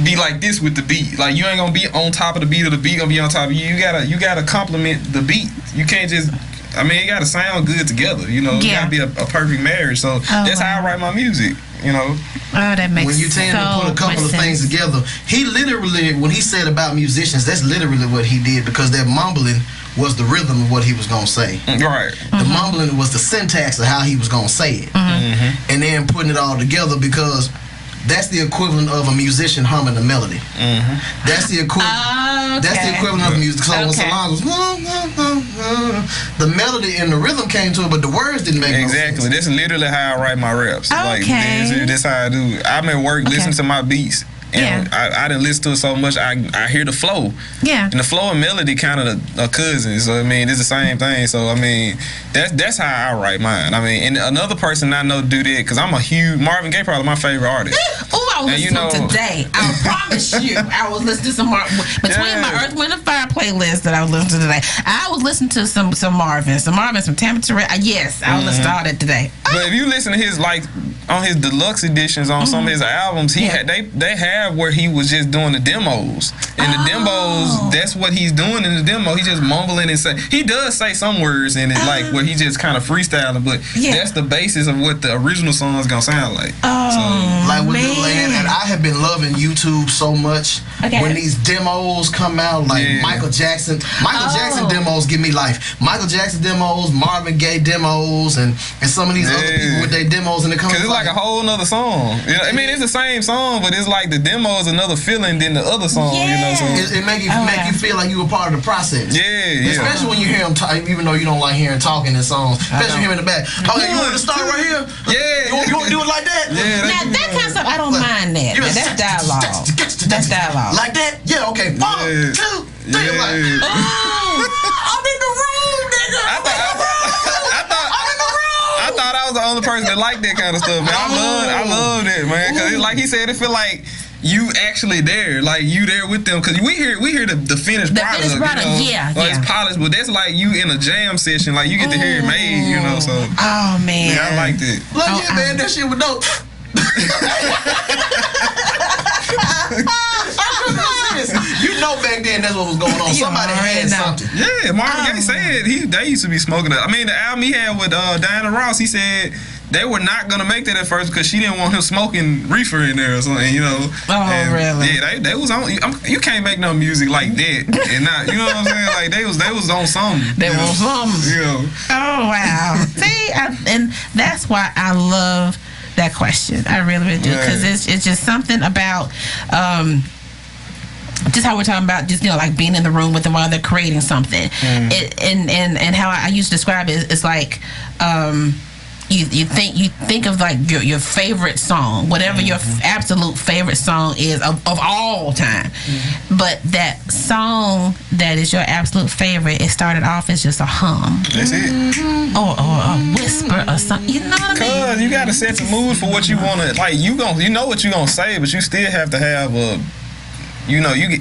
be like this with the beat. Like you ain't gonna be on top of the beat, or the beat gonna be on top of you. You gotta complement the beat. You can't just. I mean, it gotta sound good together, you know. It gotta be a perfect marriage. So that's how I write my music, you know. Oh, that makes sense. When you tend to put a couple of things together, he literally, when he said about musicians, that's literally what he did, because that mumbling was the rhythm of what he was gonna say. Right. The mumbling was the syntax of how he was gonna say it, and then putting it all together, because that's the equivalent of a musician humming a melody. That's the equivalent. That's the equivalent of music. So when Solange was, the melody and the rhythm came to it, but the words didn't make no sense. Exactly. That's literally how I write my raps. Like that's how I do it. I'm at work listening to my beats. And I didn't listen to it so much. I hear the flow. And the flow and melody kind of are cousins. So I mean, it's the same thing. So I mean, that's how I write mine. I mean, and another person I know do that, because I'm a huge Marvin Gaye, probably my favorite artist. Oh, I I was listening today. I promise you, I was listening to some between my Earth, Wind, and Fire playlist that I was listening to today. I was listening to some Marvin, some Tampa Terrell. Yes, I was listening to all that today. But if you listen to his on his deluxe editions on some of his albums, they have where he was just doing the demos, and the demos, that's what he's doing in the demo. He just mumbling and he does say some words in it, like where he just kind of freestyling, but that's the basis of what the original song is gonna sound like. Like with the land, and I have been loving YouTube so much when these demos come out, like Michael Jackson demos give me life. Michael Jackson demos, Marvin Gaye demos, and some of these other people with their demos, and it comes. Cause it's like a whole nother song. You know, I mean, it's the same song, but it's like the demo is another feeling than the other song. You know, so it make you feel like you were part of the process. Yeah. Especially when you hear him talk, even though you don't like hearing talking in songs. Especially him in the back. Okay, you want to start right here? Yeah. You want to do it like that? Yeah. Now that kind of stuff, I don't mind that. That's dialogue. That's dialogue. Like that? Yeah. Okay. 1, 2, 3. Like, I'm in the room, nigga. I thought I was the only person that liked that kind of stuff, man. I love that, man. Cause like he said, it feel like you actually there, like you there with them. Cause we hear the finished product, it's polished, but that's like you in a jam session, like you get to hear it made, you know. So man, I liked it. Man, that shit was dope. You know, back then that's what was going on. Somebody had something. Yeah, Marvin Gaye said they used to be smoking it. I mean, the album he had with Diana Ross, he said they were not gonna make that at first because she didn't want him smoking reefer in there or something, you know. Really? Yeah, they was on. You can't make no music like that and not, you know what I'm saying? Like they was on something. They were on something. You know. Oh wow. See, and that's why I love that question. I really do, because it's just something about just how we're talking about, just like being in the room with them while they're creating something. And how I used to describe it is like you think of like your favorite song, whatever your absolute favorite song is of all time. But that song that is your absolute favorite, it started off as just a hum. That's it. Or a whisper or something. You know what I mean? Cause you gotta set the mood for what you wanna, like you know what you gonna say, but you still have to have a,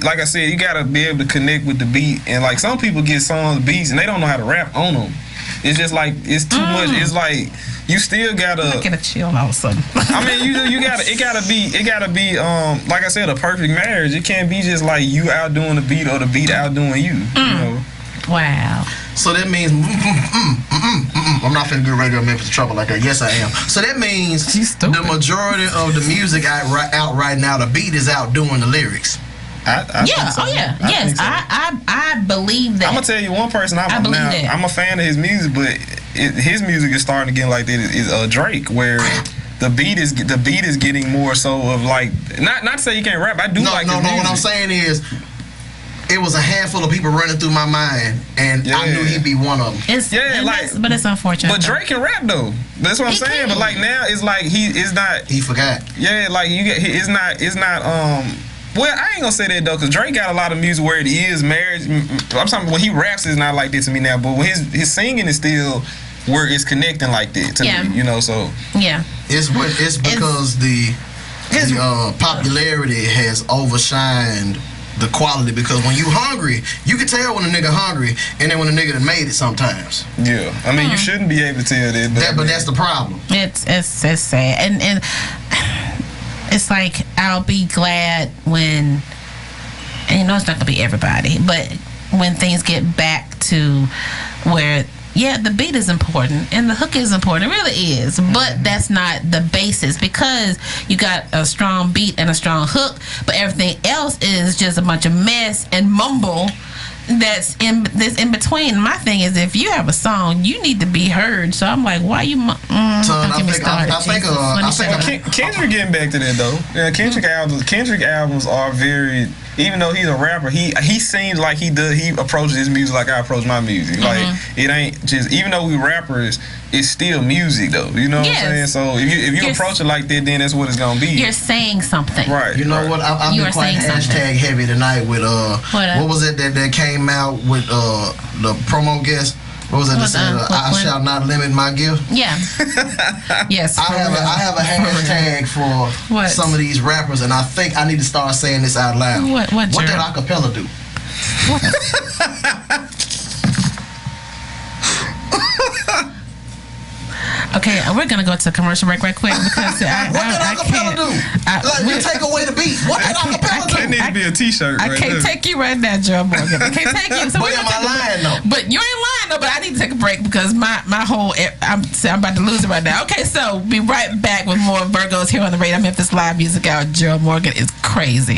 like I said, you gotta be able to connect with the beat. And like some people get songs, beats, and they don't know how to rap on them. It's just like it's too much. It's like you still gotta. I'm getting a chill all of a sudden. I mean, it gotta be like I said, a perfect marriage. It can't be just like you outdoing the beat or the beat outdoing you. You know. Wow. So that means I'm not finna do Radio Memphis trouble like that. Yes, I am. So that means the majority of the music out right now, the beat is outdoing the lyrics. I think so. Yes. I believe that. I'm gonna tell you one person I'm a fan of his music, but his music is starting to get like that. Is Drake, where the beat is getting more so of like not to say you can't rap. I do like his music. What I'm saying is, it was a handful of people running through my mind, and I knew he'd be one of them. But it's unfortunate. But Drake can rap though. That's what I'm saying. But like now, it's like he forgot. Yeah, like it's not. Well, I ain't gonna say that though, cause Drake got a lot of music where it is marriage. I'm talking when he raps, it's not like this to me now. But when his singing is still where it's connecting like that to me, you know. So it's because the popularity has overshined the quality. Because when you hungry, you can tell when a nigga hungry, and then when a nigga done made it sometimes. Yeah, I mean you shouldn't be able to tell that. But that's the problem. It's sad and. It's like I'll be glad when, and it's not gonna be everybody, but when things get back to where the beat is important and the hook is important, it really is, but that's not the basis, because you got a strong beat and a strong hook, but everything else is just a bunch of mess and mumble that's in between. My thing is, if you have a song, you need to be heard. So I'm like, why you? I think Kendrick getting back to that though. Yeah, Kendrick albums are very. Even though he's a rapper, he seems like he approaches his music like I approach my music. Like it ain't just, even though we rappers, it's still music though. You know what I'm saying? So if you approach it like that, then that's what it's gonna be. You're saying something, right? You know what? I've been quite hashtag heavy tonight with what was it that came out with the promo guest? What was it that said? I shall not limit my gift. Yeah. Yes. I have a hashtag for some of these rappers, and I think I need to start saying this out loud. What did acapella do? Okay, we're gonna go to a commercial break right quick because what did acapella do? You take away the beat. What did acapella do? That need to be a T-shirt. I can't take you right now, Joe Morgan. I can't take you. So but am I lying though? But you ain't lying though. But I need to take a break because my whole I'm about to lose it right now. Okay, so be right back with more Virghost here on the Radio Memphis Live Music Hour. Joe Morgan is crazy.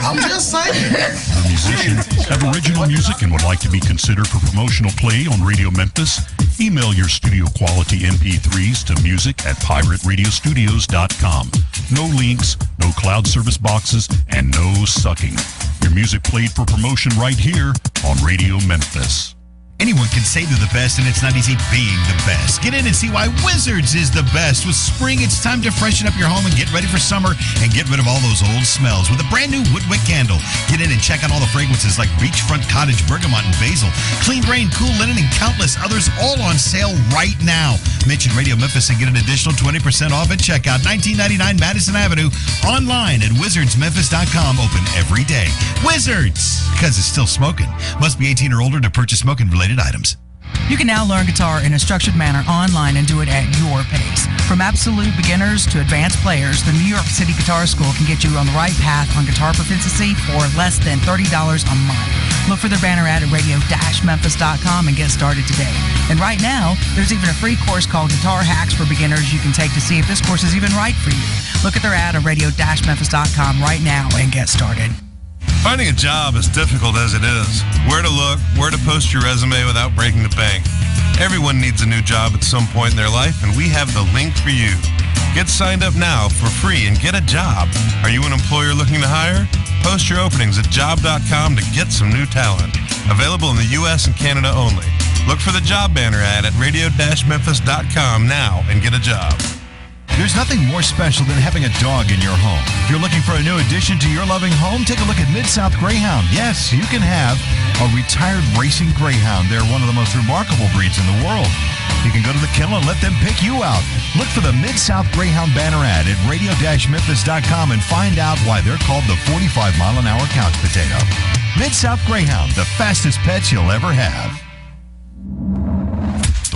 I'm just saying. A musician have original music and would like to be considered for promotional play on Radio Memphis? Email your studio quality MP3s to music@pirateradiostudios.com. No links, no cloud service boxes, and no sucking. Your music played for promotion right here on Radio Memphis. Anyone can say they're the best, and it's not easy being the best. Get in and see why Wizards is the best. With spring, it's time to freshen up your home and get ready for summer and get rid of all those old smells with a brand new Woodwick candle. Get in and check out all the fragrances like Beachfront Cottage, Bergamot, and Basil. Clean Rain, Cool Linen, and countless others all on sale right now. Mention Radio Memphis and get an additional 20% off at checkout. 1999 Madison Avenue. Online at wizardsmemphis.com. Open every day. Wizards, because it's still smoking. Must be 18 or older to purchase smoking-related items. You can now learn guitar in a structured manner online and do it at your pace. From absolute beginners to advanced players, the New York City Guitar School can get you on the right path on guitar proficiency for less than $30 a month. Look for their banner ad at radio-memphis.com and get started today. And right now, there's even a free course called Guitar Hacks for Beginners you can take to see if this course is even right for you. Look at their ad at radio-memphis.com right now and get started. Finding a job is difficult as it is. Where to look, where to post your resume without breaking the bank. Everyone needs a new job at some point in their life, and we have the link for you. Get signed up now for free and get a job. Are you an employer looking to hire? Post your openings at job.com to get some new talent. Available in the U.S. and Canada only. Look for the job banner ad at radio-memphis.com now and get a job. There's nothing more special than having a dog in your home. If you're looking for a new addition to your loving home, take a look at Mid-South Greyhound. Yes, you can have a retired racing greyhound. They're one of the most remarkable breeds in the world. You can go to the kennel and let them pick you out. Look for the Mid-South Greyhound banner ad at radio-memphis.com and find out why they're called the 45-mile-an-hour couch potato. Mid-South Greyhound, the fastest pets you'll ever have.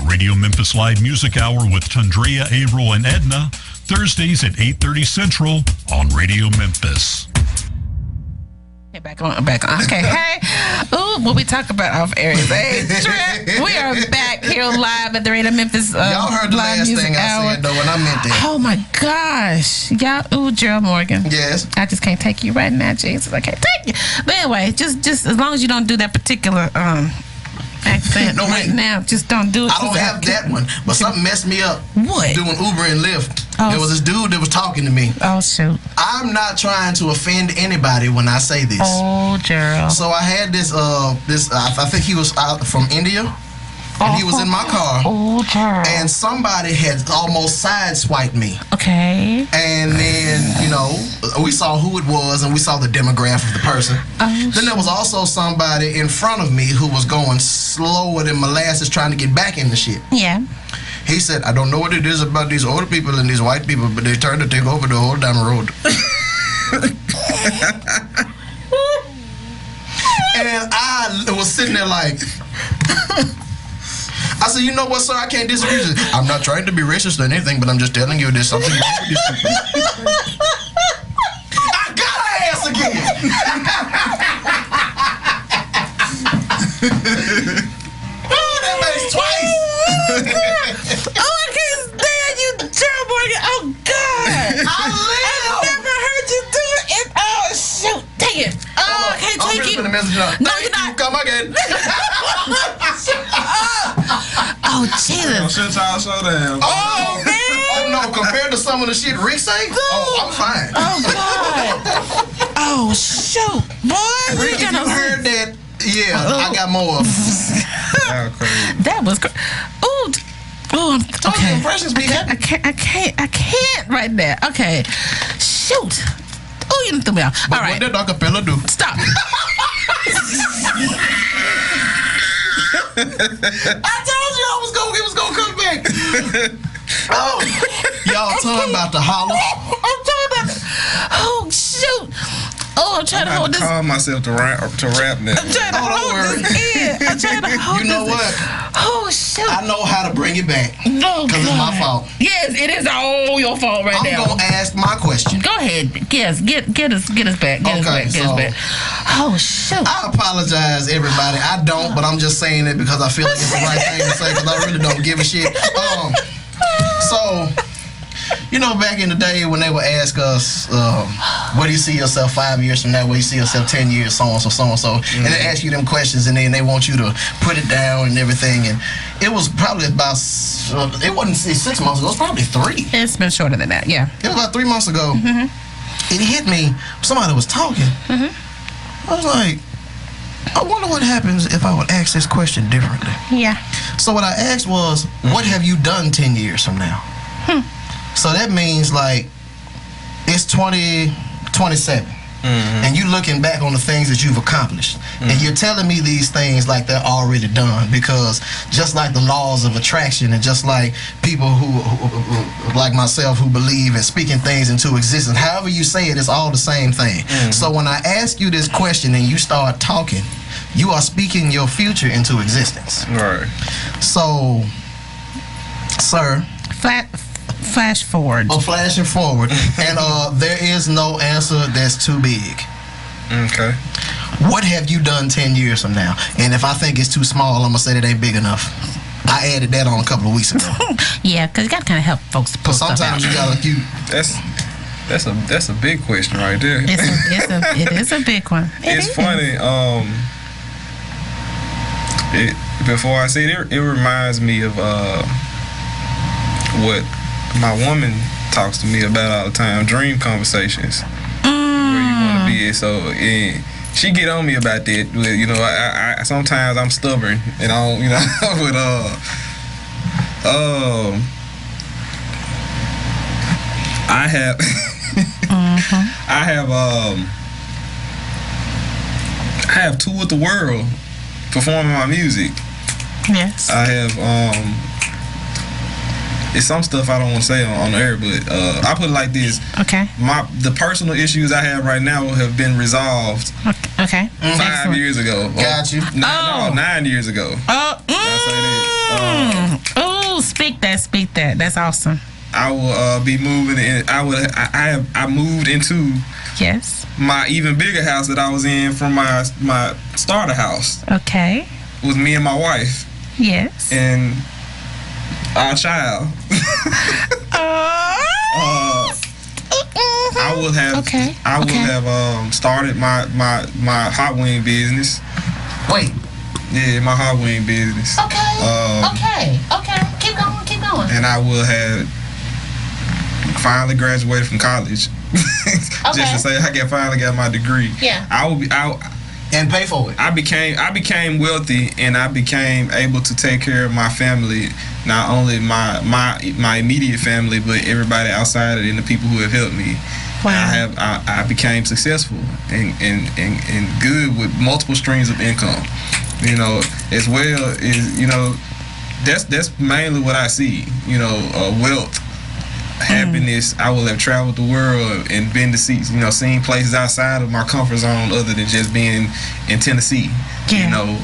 Radio Memphis Live Music Hour with Tundrea, Averill, and Edna, Thursdays at 8:30 Central on Radio Memphis. Okay, back on. Okay, hey. Ooh, what we talk about off air is Trip. We are back here live at the Radio Memphis y'all heard the Live last Music thing Hour. I said, though, when I meant that. Oh, my gosh. Y'all, Gerald Morgan. Yes. I just can't take you right now, Jesus. I can't take you. But anyway, just as long as you don't do that particular accent now, just don't do it. I don't have that one, but something messed me up. What? Doing Uber and Lyft. Oh. There was this dude that was talking to me. Oh, shoot. I'm not trying to offend anybody when I say this. Oh, Gerald. So I had this I think he was out from India. And he was in my car. Oh, Gerald. And somebody had almost sideswiped me. Okay. And then, we saw who it was and we saw the demographic of the person. Oh, then there was also somebody in front of me who was going slower than molasses trying to get back in the shit. Yeah. He said, I don't know what it is about these older people and these white people, but they trying to take over the whole damn road. And I was sitting there like... I said, you know what, sir? I can't disagree with you. I'm not trying to be racist or anything, but I'm just telling you there's something wrong with these people. I got her ass again. Oh, that makes twice. Oh, I can't stand you, Gerald Morgan. Oh, God. I've never heard you do it. Oh, shoot. Dang it. Oh, I can't take you. No, you're not. Come again. Oh, Jesus. Since I saw them. Oh, man. Oh, no. Compared to some of the shit Rick say, I'm fine. Oh, God. Oh, shoot. Boy, Rick, if you heard that, yeah, I got more of them. That was great. Ooh, okay. Impressions be happy. I can't right now. Okay. Shoot. Oh, you done threw me off. But all right. What did acapella do? Stop. I told you it was gonna come back. Oh, y'all talking about the holler? I'm talking about. Oh shoot! Oh, I'm trying to hold this. Calm myself to rap now. I'm trying to hold this in. I'm trying to hold this. You know what? Oh shoot! I know how to bring it back. No, because it's my fault. Yes, it is all your fault right now. I'm gonna ask my question. Go ahead. Yes, get us back. Get us back. Oh shoot! I apologize, everybody. I don't, but I'm just saying it because I feel like it's the right thing to say because I really don't give a shit. So, you know, back in the day when they would ask us, where do you see yourself 5 years from now? Where do you see yourself 10 years, so on, so. And they ask you them questions, and then they want you to put it down and everything. And it was probably about, it wasn't 6 months ago, it was probably 3. It's been shorter than that, yeah. It was about 3 months ago. Mm-hmm. It hit me, somebody was talking. Mm-hmm. I was like, I wonder what happens if I would ask this question differently. Yeah. So what I asked was, what have you done 10 years from now? So that means like it's 2027, and you looking back on the things that you've accomplished, and you're telling me these things like they're already done, because just like the laws of attraction, and just like people who like myself who believe in speaking things into existence, however you say it, it's all the same thing. So when I ask you this question and you start talking, you are speaking your future into existence. Right. So, sir, flash forward. Oh, flashing forward. And there is no answer that's too big. Okay. What have you done 10 years from now? And if I think it's too small, I'm going to say that ain't big enough. I added that on a couple of weeks ago. Yeah, because you got to kind of help folks pull stuff out. Sometimes you got to... That's a big question right there. It is a big one. It's funny. Before I say it, it reminds me of what my woman talks to me about all the time, dream conversations. Where you want to be. So she get on me about that. You know, I sometimes I'm stubborn, and I don't, you know, with I have I have toured the world performing my music. Yes. I have it's some stuff I don't want to say on the air, but I put it like this. Okay. The personal issues I have right now have been resolved. Okay. 5 years ago. Got you. No, 9 years ago. Oh, speak that. That's awesome. I will be moving in. I moved into my even bigger house that I was in from my starter house. Okay. With me and my wife. Yes. And our child. I would have started my hot wing business. Wait. Yeah, my hot wing business. Okay. Keep going. And I would have finally graduated from college. Just to say I finally got my degree. Yeah. And pay for it. I became wealthy, and I became able to take care of my family, not only my immediate family, but everybody outside of it and the people who have helped me. Wow. I became successful and good with multiple streams of income. You know, as well as, you know, that's mainly what I see. You know, wealth, happiness. I will have traveled the world and been to seen places outside of my comfort zone other than just being in Tennessee. Yeah. You know,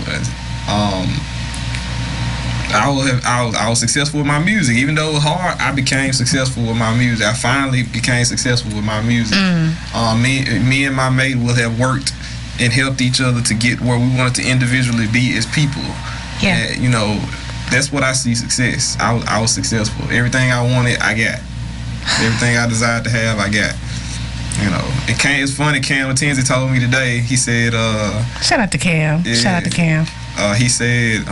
I was successful with my music. Even though it was hard, I became successful with my music. I finally became successful with my music. Me and my mate will have worked and helped each other to get where we wanted to individually be as people. Yeah. And, you know, that's what I see success. I was successful. Everything I wanted, I got. Everything I desired to have, I got. You know, it's funny. Cam Latenzi told me today. He said, "Shout out to Cam." Yeah, shout out to Cam. He said,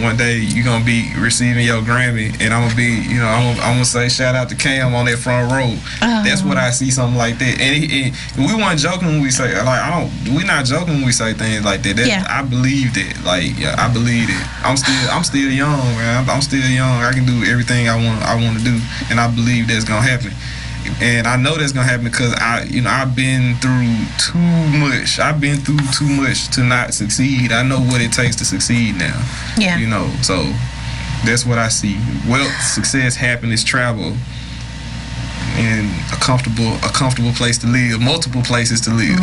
one day you're gonna be receiving your Grammy, and I'm gonna say shout out to Cam on that front row. That's what I see, something like that. And we weren't joking when we say we're not joking when we say things like that. I believed it. I believed it. I'm still young, man. I'm still young. I can do everything I want to do, and I believe that's gonna happen. And I know that's gonna happen because I've been through too much. I've been through too much to not succeed. I know what it takes to succeed now. Yeah. So that's what I see. Wealth, success, happiness, travel, and a comfortable place to live. Multiple places to live.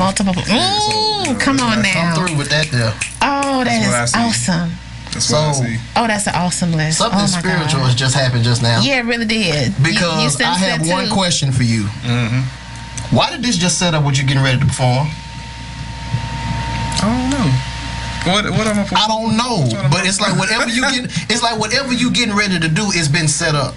Come on now. Come through with that there. Oh, that's awesome. That's what I see. Oh, that's an awesome list. Something spiritual has just happened just now. Yeah, it really did. Because I have one question for you. Mm-hmm. Why did this just set up what you're getting ready to perform? I don't know. What am I performing? I don't know. But it's like whatever you getting ready to do, it's been set up.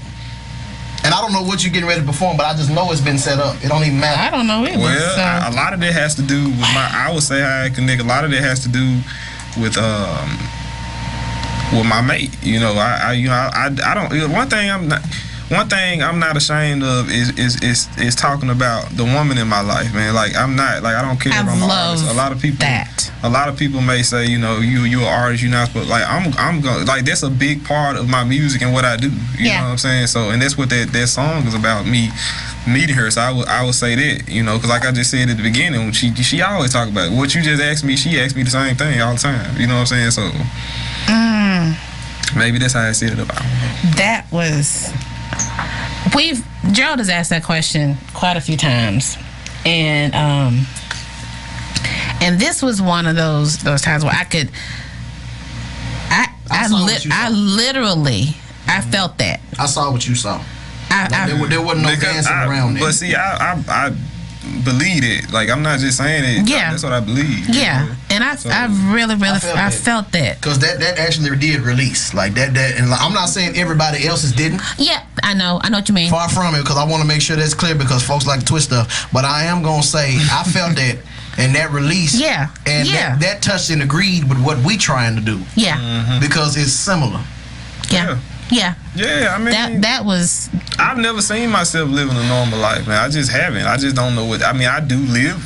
And I don't know what you're getting ready to perform, but I just know it's been set up. It don't even matter. I don't know either. Well, a lot of that has to do with I would say I connect. A lot of that has to do with my mate. I don't. One thing I'm not ashamed of is talking about the woman in my life, man. Like I don't care if I'm an artist. A lot of people may say, you an artist, you're not, but like I'm going, like that's a big part of my music and what I do. You know what I'm saying? So, and that's what that song is about, me meeting her. So I would say that, because like I just said at the beginning, when she always talk about it. What you just asked me, she asked me the same thing all the time. You know what I'm saying? So maybe that's how I set it up. That was. Gerald has asked that question quite a few times, and this was one of those times where I literally felt that. I saw what you saw. There wasn't no dancing around it. But see, I believe it. Like I'm not just saying it. Yeah, that's what I believe. Yeah, and I really felt that. Because that actually did release like that. And like, I'm not saying everybody else's didn't. Yeah, I know what you mean. Far from it, because I want to make sure that's clear because folks like to twist stuff. But I am gonna say I felt that. And that release, and that touched and agreed with what we trying to do. Yeah, because it's similar. Yeah. I mean, that was. I've never seen myself living a normal life, man. I just haven't. I just don't know what. I mean, I do live.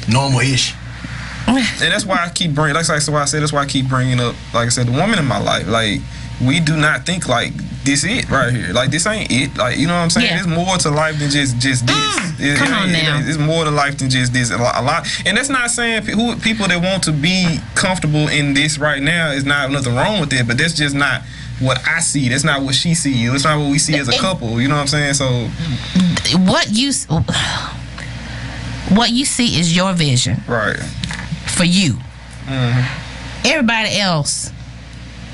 Normal-ish. And that's why I keep bringing. That's why I said. That's why I keep bringing up. Like I said, the woman in my life. Like we do not think like this it right here. Like this ain't it. Like you know what I'm saying? There's more to life than just this. Come on now. It's more to life than just this. A lot. And that's not saying people that want to be comfortable in this right now is not nothing wrong with it. But that's just not what I see. That's not what she sees. That's not what we see as a couple. You know what I'm saying? So what you see is your vision, right? For you. Mm-hmm. Everybody else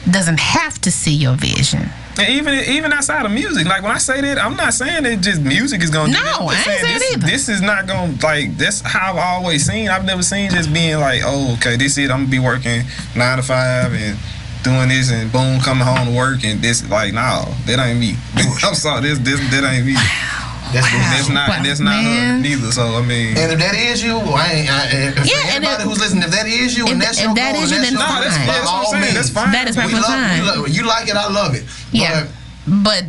doesn't have to see your vision. And even outside of music, like when I say that, I'm not saying that just music is gonna. No, I ain't saying either. This is not gonna that's how I've always seen. I've never seen just being like, oh, okay, this is it. I'm gonna be working 9 to 5 and doing this and boom, coming home to work and this like, no, that ain't me. I'm sorry, that ain't me. That's not her neither. So I mean, and if that is you, anybody who's listening, if that is you, and that's your goal, that's fine. That's fine. That is perfectly fine. You like it, I love it. Yeah, but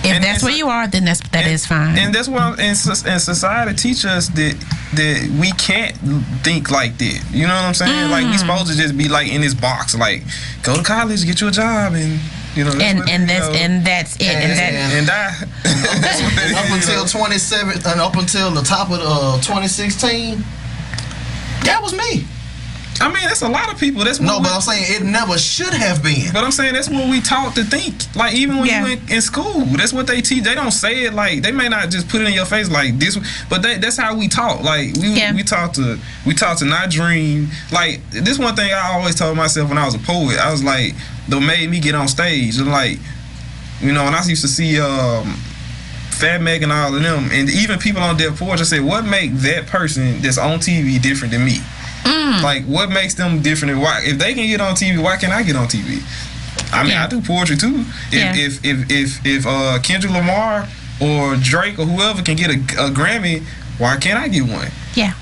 if that's where you are, then that is fine. And that's why and society teach us that we can't think like that. You know what I'm saying? Like we supposed to just be like in this box, like go to college, get you a job, and that's it. And up until 27, and up until the top of 2016, that was me. I mean, that's a lot of people. But I'm saying it never should have been. But I'm saying that's what we taught to think. Like even when you in school, that's what they teach. They don't say it like they may not just put it in your face like this, but that's how we taught. Like we taught to not dream. Like this one thing I always told myself when I was a poet. I was like, that made me get on stage and like, when I used to see Fat Meg and all of them, and even people on Deaf Poetry, I said, what make that person that's on TV different than me? Like, what makes them different? And why, if they can get on TV, why can't I get on TV? I mean, I do poetry too. If Kendrick Lamar or Drake or whoever can get a Grammy, why can't I get one? Yeah.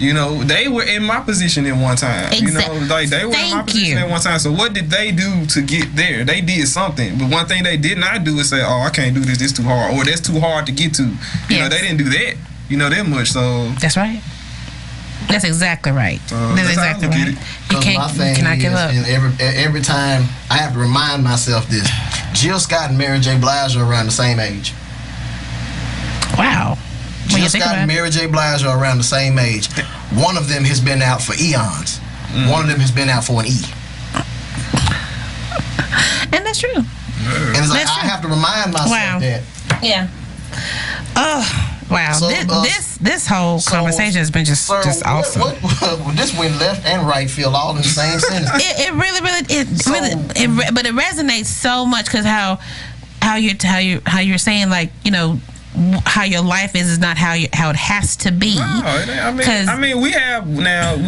They were in my position at one time. Exactly. Like they were in my position at one time. So what did they do to get there? They did something. But one thing they did not do is say, oh, I can't do this. This too hard. Or that's too hard to get to. They didn't do that. That much. So that's right. That's exactly right. That's exactly right. You cannot give up. And every time I have to remind myself this. Jill Scott and Mary J. Blige are around the same age. Wow. Jill Scott and Mary J. Blige are around the same age. One of them has been out for eons. One of them has been out for an E. And that's true. And it's like, I have to remind myself that. Yeah. Oh, wow. So, this whole conversation has been just awesome. What, this went left and right field all in the same sentence. But it resonates so much because how you're saying, like, you know, how your life is not how it has to be. No, I mean, we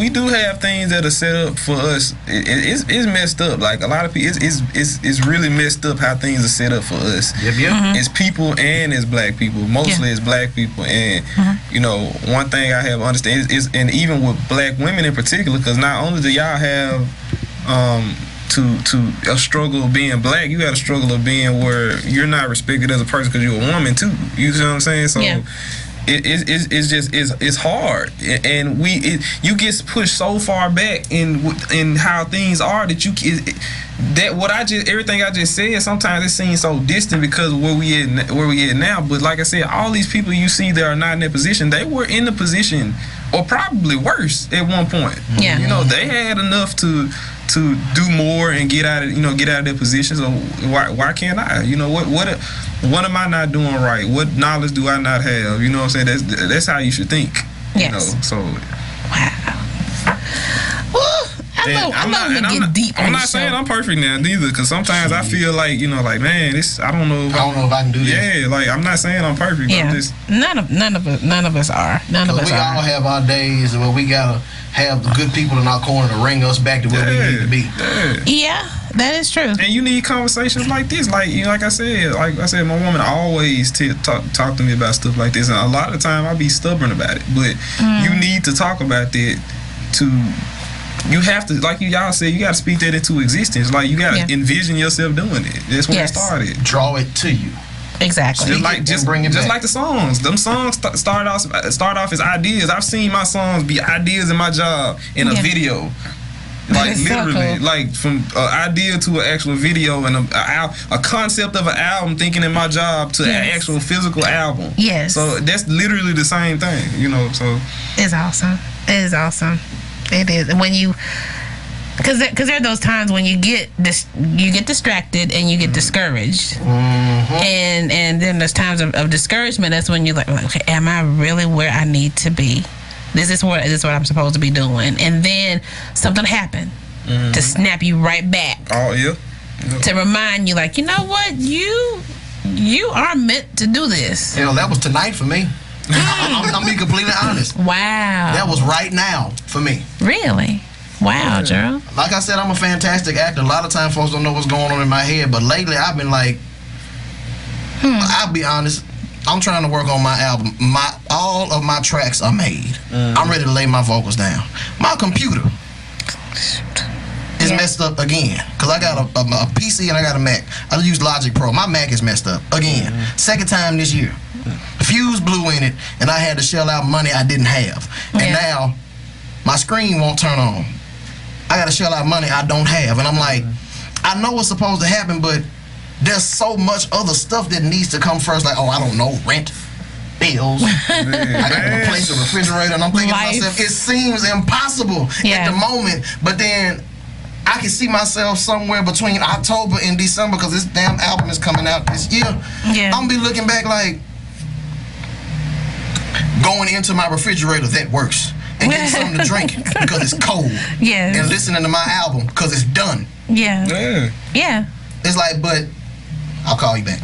do have things that are set up for us. It's messed up. Like a lot of people, it's really messed up how things are set up for us. Yep. Mm-hmm. It's people and it's black people. Mostly it's black people. And you know, one thing I have understand is and even with black women in particular, because not only do y'all have to a struggle of being black, you got a struggle of being where you're not respected as a person because you're a woman too. You see what I'm saying? So it's hard, and you get pushed so far back in how things are that everything I just said, sometimes it seems so distant because of where we at now. But like I said, all these people you see that are not in that position, they were in the position or probably worse at one point. Yeah. You know, they had enough to do more and get out of their position. So why can't I? You know, what am I not doing right? What knowledge do I not have? You know what I'm saying? That's how you should think. Yes. You know, so wow. I'm not saying I'm perfect now neither, because sometimes I feel like, you know, like, man, I don't know if I can do this. Yeah, like I'm not saying I'm perfect. Yeah. I'm just, none of us are. None of us we are. all have our days where we gotta have the good people in our corner to bring us back to where we need to be. Yeah, that is true. And you need conversations like this, like I said, my woman always talk to me about stuff like this, and a lot of the time I be stubborn about it. But you need to talk about that You have to, like y'all said, you got to speak that into existence. Like you got to envision yourself doing it. That's where it started. Draw it to you. Exactly. Just like the songs. Them songs start off as ideas. I've seen my songs be ideas in my job in a video. Like literally, like from an idea to an actual video and a concept of an album, thinking in my job to an actual physical album. Yes. So that's literally the same thing, you know. So it's awesome. It is awesome. It is. When you, because there are those times when you get distracted and you get discouraged, and then there's times of discouragement. That's when you're like, okay, am I really where I need to be? This is what I'm supposed to be doing, and then something happened to snap you right back. Oh yeah. To remind you, like, you know what, you are meant to do this. Hell, that was tonight for me. I'm being completely honest. Wow. That was right now for me. Really? Wow, Gerald. Like I said, I'm a fantastic actor. A lot of times folks don't know what's going on in my head, but lately I've been like, I'll be honest, I'm trying to work on my album. All of my tracks are made. I'm ready to lay my vocals down. My computer is messed up again, because I got a PC and I got a Mac. I use Logic Pro. My Mac is messed up again. Second time this year. Fuse blew in it, and I had to shell out money I didn't have. And now my screen won't turn on. I got to shell out money I don't have. And I'm like, I know what's supposed to happen, but there's so much other stuff that needs to come first. Like, I don't know, rent, bills. I got to replace the refrigerator. And I'm thinking to myself, it seems impossible at the moment. But then I can see myself somewhere between October and December, because this damn album is coming out this year. I'm going to be looking back like, going into my refrigerator that works, and getting something to drink because it's cold, and listening to my album because it's done. It's like, but I'll call you back.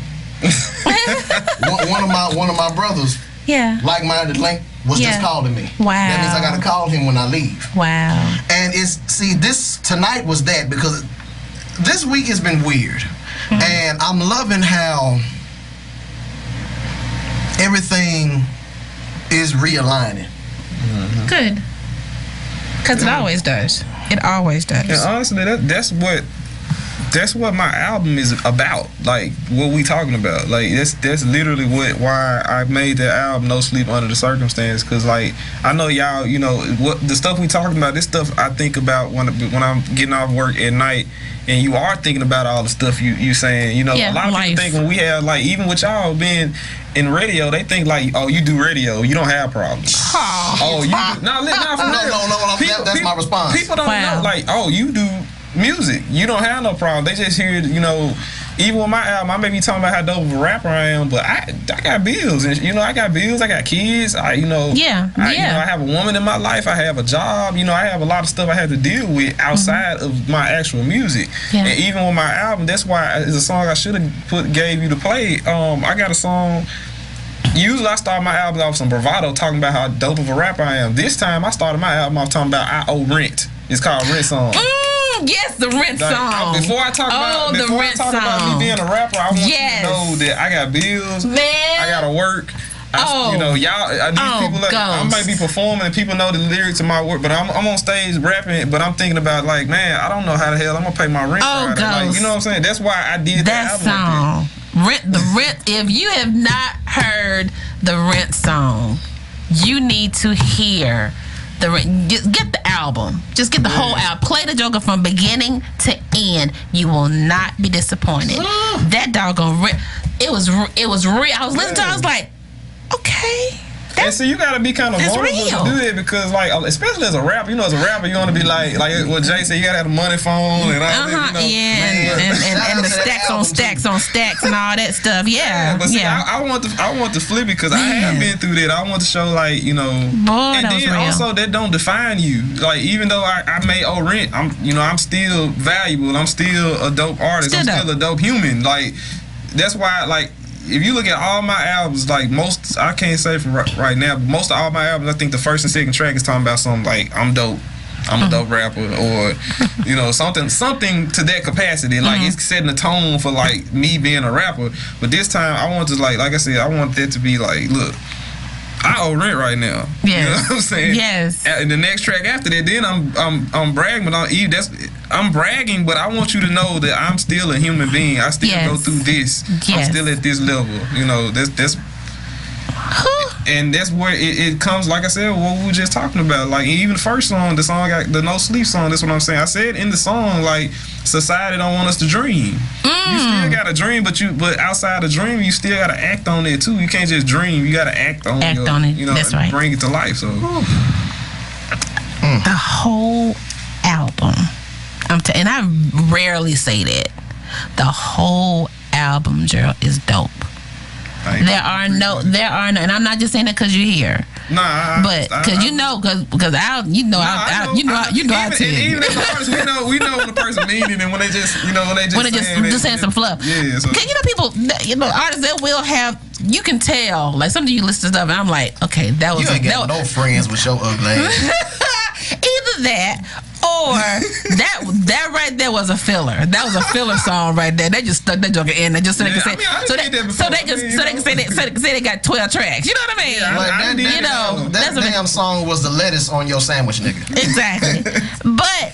one of my brothers, like-minded link, was just calling me. Wow. That means I gotta call him when I leave. Wow. And this tonight was that, because this week has been weird, and I'm loving how everything is realigning. Good. Because it always does. It always does. And honestly, that's what that's what my album is about. Like what we talking about. Like that's literally why I made that album, No Sleep Under the Circumstance. Cause like I know y'all, you know what the stuff we talking about. This stuff I think about when I'm getting off work at night. And you are thinking about all the stuff you saying. You know, a lot of people think when we have like even with y'all being in radio, they think like, oh, you do radio, you don't have problems. Oh, you do, no, that's my response. People don't know like, oh, you do music, you don't have no problem. They just hear, you know, even with my album, I may be talking about how dope of a rapper I am, but I got bills, and you know, I got bills, I got kids, I have a woman in my life, I have a job, you know, I have a lot of stuff I have to deal with outside of my actual music. And even with my album, that's why it's a song I should have gave you to play. I got a song. Usually I start my album off with some bravado, talking about how dope of a rapper I am. This time I started my album off talking about I owe rent. It's called Rent Song. Yes, the Rent song. Before I talk about me being a rapper, I want you to know that I got bills. Man. I gotta work. You know, I might be performing and people know the lyrics of my work, but I'm on stage rapping, but I'm thinking about like, man, I don't know how the hell I'm gonna pay my rent. Like, you know what I'm saying? That's why I did that song. Rent. If you have not heard the Rent song, you need to hear the Rent. Get the album. Just get the whole album. Play the Joker from beginning to end. You will not be disappointed. That doggone Rent. It was real. I was listening to it. I was like, okay. And so you gotta be kind of vulnerable to do it because, like, especially as a rapper, you know, as a rapper, you want to be like what Jay said, you gotta have a money phone and all that, you know, and the stacks on stacks on stacks and all that stuff. But see, I want to flip it because I have been through that. I want to show like, you know, and then also that don't define you. Like even though I may owe rent, I'm still valuable. I'm still a dope artist. I'm still a dope human. Like that's why like. If you look at all my albums, like most, I can't say for right now, but most of all my albums, I think the first and second track is talking about something like I'm dope, I'm a dope rapper, or you know something to that capacity. Like it's setting the tone for like me being a rapper. But this time I want to like I said, I want that to be like, look, I owe rent right now. You know what I'm saying? Yes. And the next track after that, then I'm bragging, but I'm bragging, but I want you to know that I'm still a human being. I still go through this. I'm still at this level. You know, that's and that's where it comes, like I said, what we were just talking about. Like even the first song, the song I got, the No Sleep song, that's what I'm saying. I said in the song, like, society don't want us to dream. You still gotta dream, but outside of dream, you still gotta act on it too. You can't just dream, you gotta act on it. You know, that's right. Bring it to life. So the whole album. And I rarely say that. The whole album, Gerald, is dope. There are no, and I'm not just saying that because you're here. Nah, but because you know, because I tell you. Even as artists, we know when a person meaning and when they just saying some fluff. Yeah. So. Cause people, artists that will have. You can tell, like some of you listen to stuff, and I'm like, okay, that was. You ain't got no friends with your ugly ass. Either that or that right there was a filler. That was a filler song right there. They just stuck that joker in there just so they can say they got 12 tracks. You know what I mean? That damn song was the lettuce on your sandwich, nigga. Exactly. But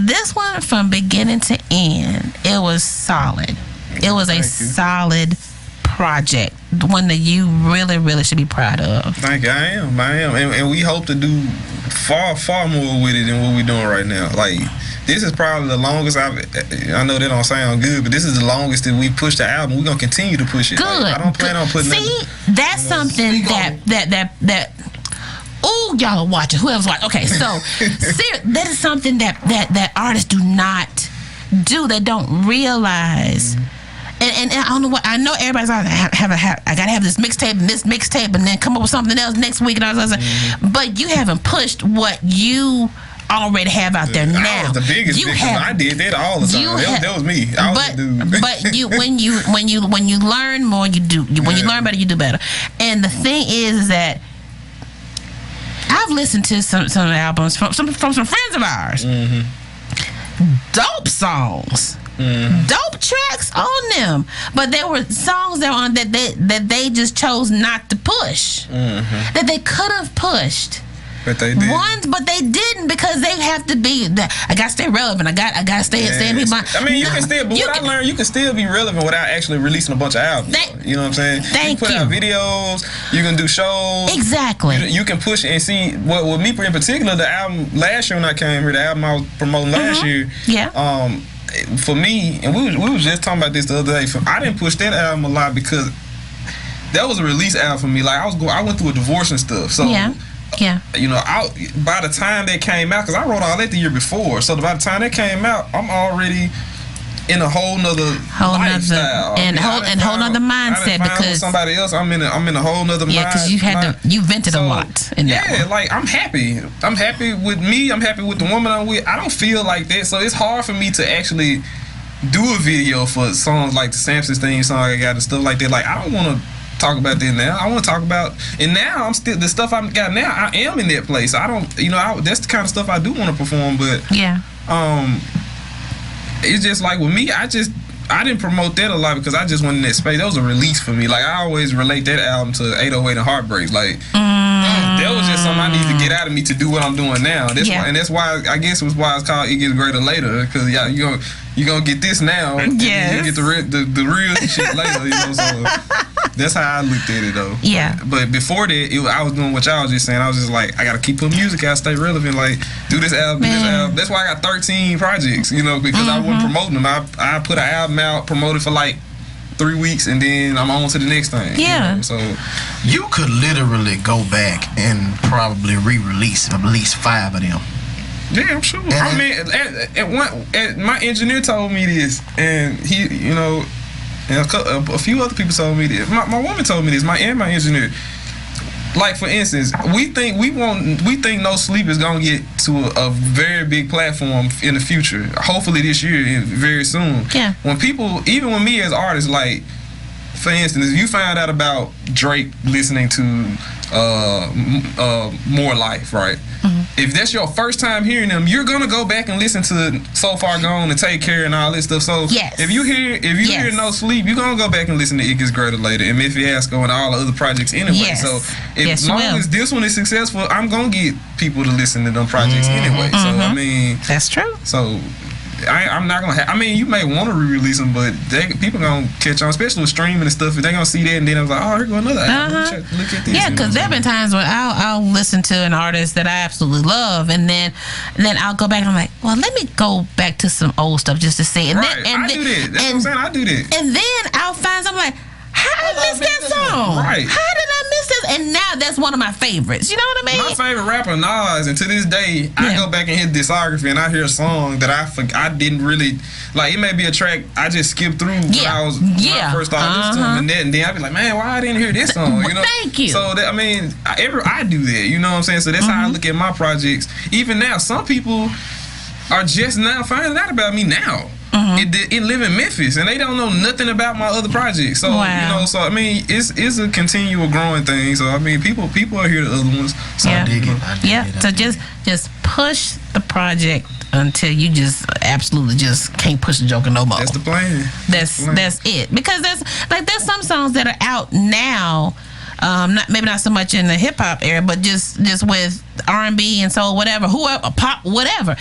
this one from beginning to end, it was solid. It was a solid project, one that you really, really should be proud of. Thank you. I am, and we hope to do far more with it than what we're doing right now. Like this is probably the longest I know that don't sound good, but this is the longest that we pushed the album. We're gonna continue to push it. Good. Like, I don't plan on putting. That's something that. Oh, y'all are watching. Whoever's watching. Okay, so that is something that artists do not do. They don't realize. And I don't know what I know. Everybody's like, I gotta have this mixtape and then come up with something else next week and all that. But you haven't pushed what you already have out there now. I was the biggest victim. I did that all the time. That was me. I was the dude. But when you learn more, you do. When you learn better, you do better. And the thing is that I've listened to some albums from some friends of ours. Dope songs. Dope tracks on them, but there were songs that they just chose not to push, that they could have pushed, But they did. But they didn't because they have to be. I got to stay relevant. I got to stay in my mind. I mean, you can still. But what I learned, you can still be relevant without actually releasing a bunch of albums. You know what I'm saying? You put out videos. You can do shows. Exactly. You can push and see. What with me in particular, the album last year when I came here, the album I was promoting last year. Yeah. For me, and we was just talking about this the other day. I didn't push that album a lot because that was a release album for me. Like I went through a divorce and stuff. So yeah. You know, by the time that came out, because I wrote all that the year before, so by the time that came out, I'm already in a whole nother lifestyle and whole nother mindset because somebody else. I'm in a whole nother mindset. Yeah, because you vented a lot in that one. Like I'm happy with me. I'm happy with the woman I'm with. I don't feel like that, so it's hard for me to actually do a video for songs like the Samson's theme song I got and stuff like that. Like I don't want to talk about that now. I want to talk about, and now I'm still the stuff I've got now. I am in that place. I don't, that's the kind of stuff I do want to perform. But it's just like with me, I didn't promote that a lot because I just went in that space. That was a release for me. Like I always relate that album to 808 and Heartbreaks. Like that was just something I need to get out of me to do what I'm doing now. That's why I guess it was why it's called It Gets Greater Later, because you're gonna get this now. Yes. You get the real shit later. So that's how I looked at it though. Yeah. But before that, I was doing what y'all was just saying. I was just like, I gotta keep putting music out, stay relevant. Like do this album, do this album. That's why I got 13 projects. Because I wasn't promoting them. I put an album out, promoted for like 3 weeks, and then I'm on to the next thing. Yeah. So you could literally go back and probably re-release at least 5 of them. Yeah, I'm sure. I mean, my engineer told me this, and he, and a few other people told me this. My woman told me this. My engineer. Like for instance, we think No Sleep is gonna get to a very big platform in the future. Hopefully this year, very soon. Yeah. When people, even when me as artists, like for instance, if you find out about Drake listening to More Life, right? Mm-hmm. If that's your first time hearing them, you're gonna go back and listen to So Far Gone and Take Care and all this stuff. So if you hear No Sleep, you're gonna go back and listen to It Gets Greater Later and Miss Fiasco and all the other projects anyway. Yes. So as long as this one is successful, I'm gonna get people to listen to them projects anyway. So I mean, that's true. So I'm not gonna. I mean, you may want to re-release them, but people gonna catch on, especially with streaming and stuff. If they gonna see that, and then I was like, oh, here go another album. Look at this. Yeah, because there have been times when I'll listen to an artist that I absolutely love, and then I'll go back and I'm like, well, let me go back to some old stuff just to see. And right. I do that. That's what I'm saying. I do that. And then I'll find something like, how did I miss that song? Right. How did I miss this? And now that's one of my favorites. You know what I mean? My favorite rapper, Nas, and to this day, I go back in his discography and I hear a song that I didn't really like. It may be a track I just skipped through when I first started listening to him, and then I'd be like, man, why I didn't hear this song? Thank you. So that, I mean, I do that. You know what I'm saying? So that's how I look at my projects. Even now, some people are just now finding out about me now. It live in Memphis, and they don't know nothing about my other projects. So so I mean, it's a continual growing thing. So I mean, people are here the other ones. So I dig it. So just push the project until you just absolutely just can't push the joker no more. That's the plan. That's it. Because there's some songs that are out now. Maybe not so much in the hip hop era, but just with R&B and soul, whatever, whoever, pop, whatever.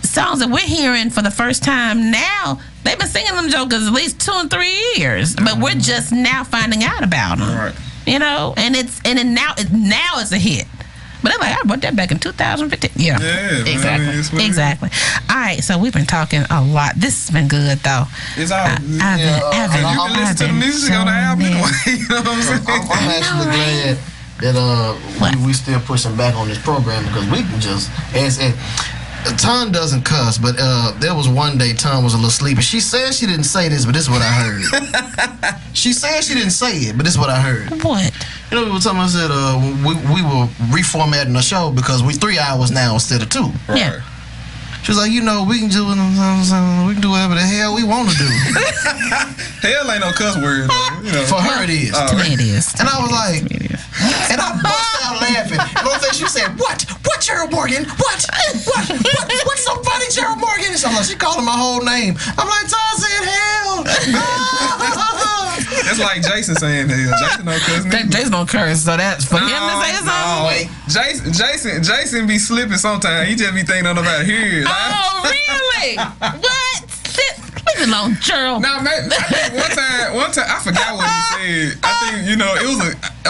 Songs that we're hearing for the first time now, they've been singing them jokers at least 2 and 3 years, but we're just now finding out about them. Right. And now it's a hit. But they're like, I brought that back in 2015. Yeah, exactly. Exactly. All right, so we've been talking a lot. This has been good, though. It's all you can listen to the music on the album anyway. You know what I'm saying? I'm actually glad that we still pushing back on this program because we can just Ton doesn't cuss, but there was one day Ton was a little sleepy. She said she didn't say this, but this is what I heard. She said she didn't say it, but this is what I heard. What? You know, we were talking about, we were reformatting the show because we 3 hours now instead of 2. Right. Yeah. She was like, we can do whatever the hell we want to do. Hell ain't no cuss word. For her it is. To me it is. And I was like, and I bust out laughing. And on face she said, what? What, Gerald Morgan? What? What's so funny, Gerald Morgan? And she called him my whole name. I'm like, Todd said hell. That's like Jason saying that. Jason don't cuss me. Jason don't curse, so that's for him to say something. Jason be slipping sometimes. He just be thinking nobody hear it. Oh, really? What? Leave it alone, Gerald. No, man. I think one time I forgot what he said. I think it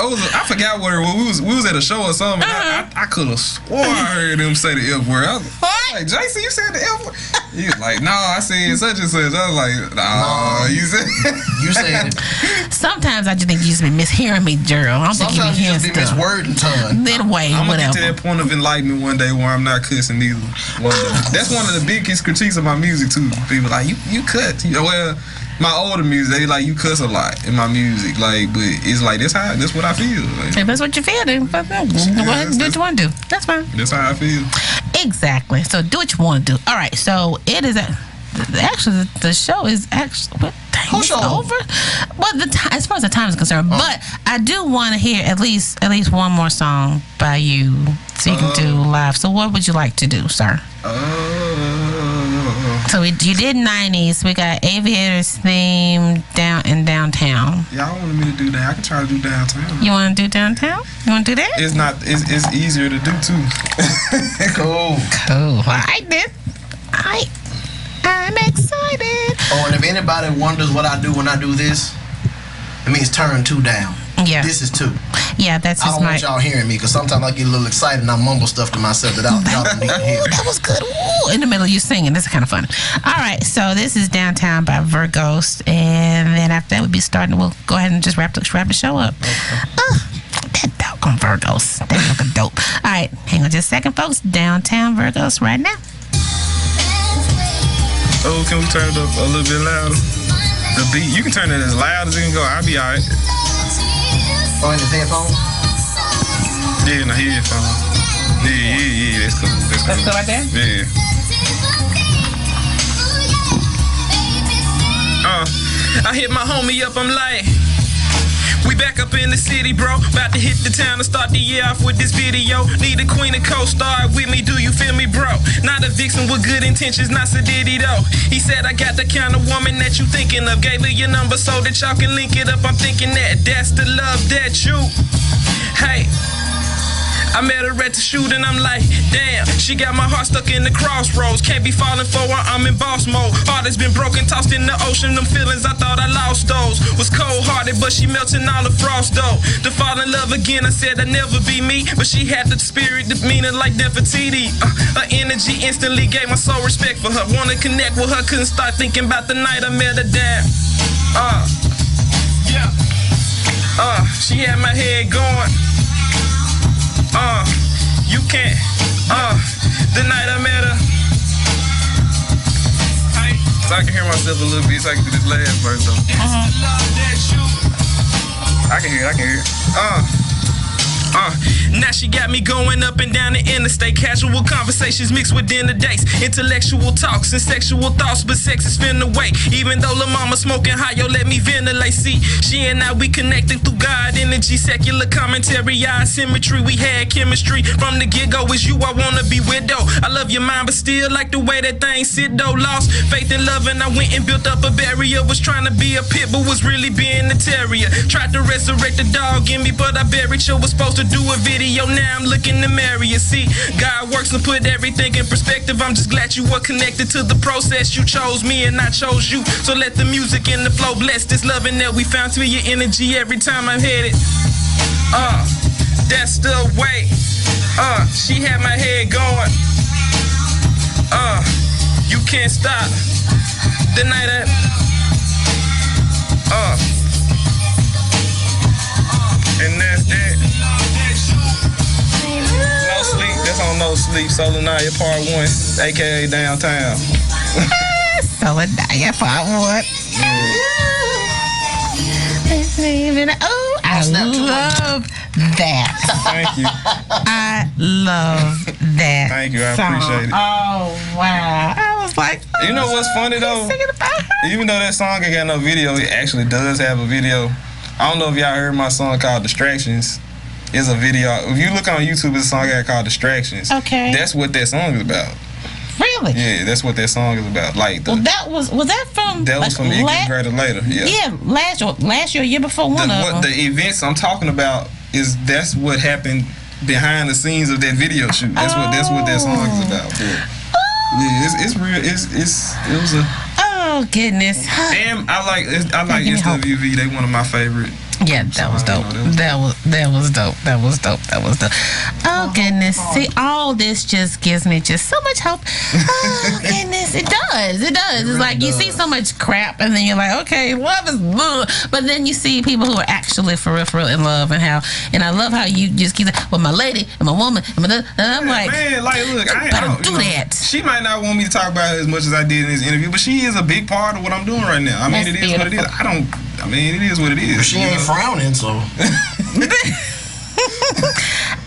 was I forgot what it was. We was at a show or something. I could have swore I heard him say the F word. I was like, Jason, you said the F word. He was like, no, I said such and such. I was like, no, you said it. Sometimes I just think you just be mishearing me, Gerald. I don't think you be hearing stuff. Sometimes you just be miswording tongue. Anyway, I'm gonna whatever. get to that point of enlightenment one day where I'm not cussing either. That's one of the biggest critiques of my music too. People like you cut. Well, my older music, they like you cuss a lot in my music. Like, but it's like that's what I feel. Like, if that's what you feel, then do what you want to do. That's fine. That's how I feel. Exactly. So do what you want to do. All right. So it is actually the show is actually over. Well, as far as the time is concerned, but I do want to hear at least one more song by you, so you can do live. So what would you like to do, sir? So you did 90s. We got Aviator's theme downtown. Y'all wanted me to do that. I can try to do downtown. You want to do downtown? You want to do that? It's not. It's easier to do too. Cool. All right then. I'm excited. Oh, and if anybody wonders what I do when I do this, it means turn 2 down. Yeah. This is 2. Yeah, that's I don't want y'all hearing me because sometimes I get a little excited and I mumble stuff to myself that y'all don't need to hear. That was good. Ooh, in the middle of you singing. This is kind of fun. All right, so this is Downtown by Virghost, and then after that we'll be starting. We'll go ahead and just wrap the show up. That doggone Virghost. That looking dope. All right, hang on just a second, folks. Downtown Virghost right now. Oh, can we turn it up a little bit louder? The beat, you can turn it as loud as it can go. I'll be all right. Oh, in the headphone? Yeah, in the headphone. Yeah, that's cool. That's cool right there? Yeah. I hit my homie up, I'm like, we back up in the city, bro. About to hit the town and start the year off with this video. Need a queen and co-star with me, do you feel me, bro? Not a vixen with good intentions, not so diddy though. He said I got the kind of woman that you thinking of. Gave her your number so that y'all can link it up. I'm thinking that's the love that you. Hey, I met her at the shoot and I'm like, damn, she got my heart stuck in the crossroads. Can't be falling for her, I'm in boss mode. Heart has been broken, tossed in the ocean. Them feelings, I thought I lost those. Was cold-hearted, but she melting all the frost though. To fall in love again, I said I'd never be me. But she had the spirit, the meaning like Nefertiti. Her energy instantly gave my soul respect for her. Wanna connect with her, couldn't start thinking about the night I met her down. She had my head going. You can't, the night I met her. So I can hear myself a little bit so I can do this last verse though. I can hear it. Now she got me going up and down the interstate. Casual conversations mixed with dinner dates. Intellectual talks and sexual thoughts, but sex is finna wait. Even though La Mama smoking high, yo, let me ventilate. See, she and I, we connected through God energy, secular commentary, symmetry. We had chemistry from the get-go. It's you I wanna be with, though. I love your mind, but still like the way that thing sit, though. Lost faith and love, and I went and built up a barrier. Was trying to be a pit, but was really being a terrier. Tried to resurrect the dog in me, but I buried you. Was supposed to do a video, now I'm looking to marry you. See, God works and put everything in perspective. I'm just glad you were connected to the process. You chose me and I chose you. So let the music and the flow bless this loving that we found. To your energy every time I'm headed. That's the way. She had my head going. You can't stop. The night I and that's that. No Sleep, that's on No Sleep, Solanaya Part 1, aka Downtown. Solanaya Part 1. Oh, I love that. Thank you. I love that. Thank you, I song. appreciate it. Oh, wow. I was like, you know what's funny though? Even though that song ain't got no video, it actually does have a video. I don't know if y'all heard my song called Distractions. It's a video. If you look on YouTube, it's a song I got called Distractions. Okay. That's what that song is about. Really? Yeah, that's what that song is about. Like was that from? That was from It Gets Greater Later. Yeah. Yeah, last year, year before one of them. The events I'm talking about that's what happened behind the scenes of that video shoot. That's what that song is about. Yeah, it's real. It was a. Oh goodness. Damn, I like SWV. They one of my favorite. Yeah, that was dope. That was dope. Oh goodness. See, all this just gives me just so much hope. Oh goodness. It does. It's like you see so much crap and then you're like, okay, love is ugh. But then you see people who are actually for real in love and I love how you just keep saying, well, my lady and my woman and I'm like, man, like look, I don't do that. She might not want me to talk about her as much as I did in this interview, but she is a big part of what I'm doing right now. I mean, it is what it is. It is what it is. She ain't frowning, so.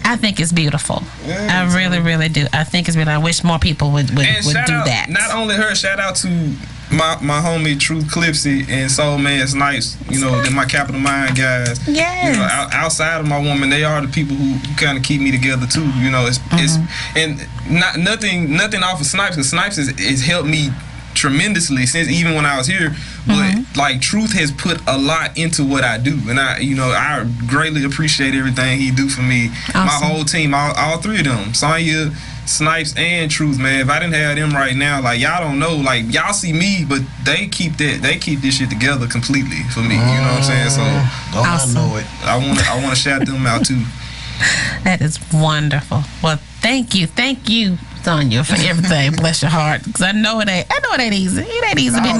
I think it's beautiful. Yeah, I really do. I think it's beautiful. I wish more people would do that. Not only her, shout out to my homie Truth Clipsy and Soul Man Snipes. They're my Capital Mind guys. Yes. Outside of my woman, they are the people who kind of keep me together too. It's and nothing off of Snipes, because Snipes has helped me tremendously since even when I was here, but like Truth has put a lot into what I do, and I greatly appreciate everything he do for me. Awesome. My whole team, all three of them, Sonya, Snipes, and Truth, man. If I didn't have them right now, like y'all don't know, like y'all see me, but they keep this shit together completely for me. You know what I'm saying? So awesome. I know it. I want to shout them out too. That is wonderful. Well, thank you, Sonya, for everything. Bless your heart, because I know it ain't easy. It ain't easy being,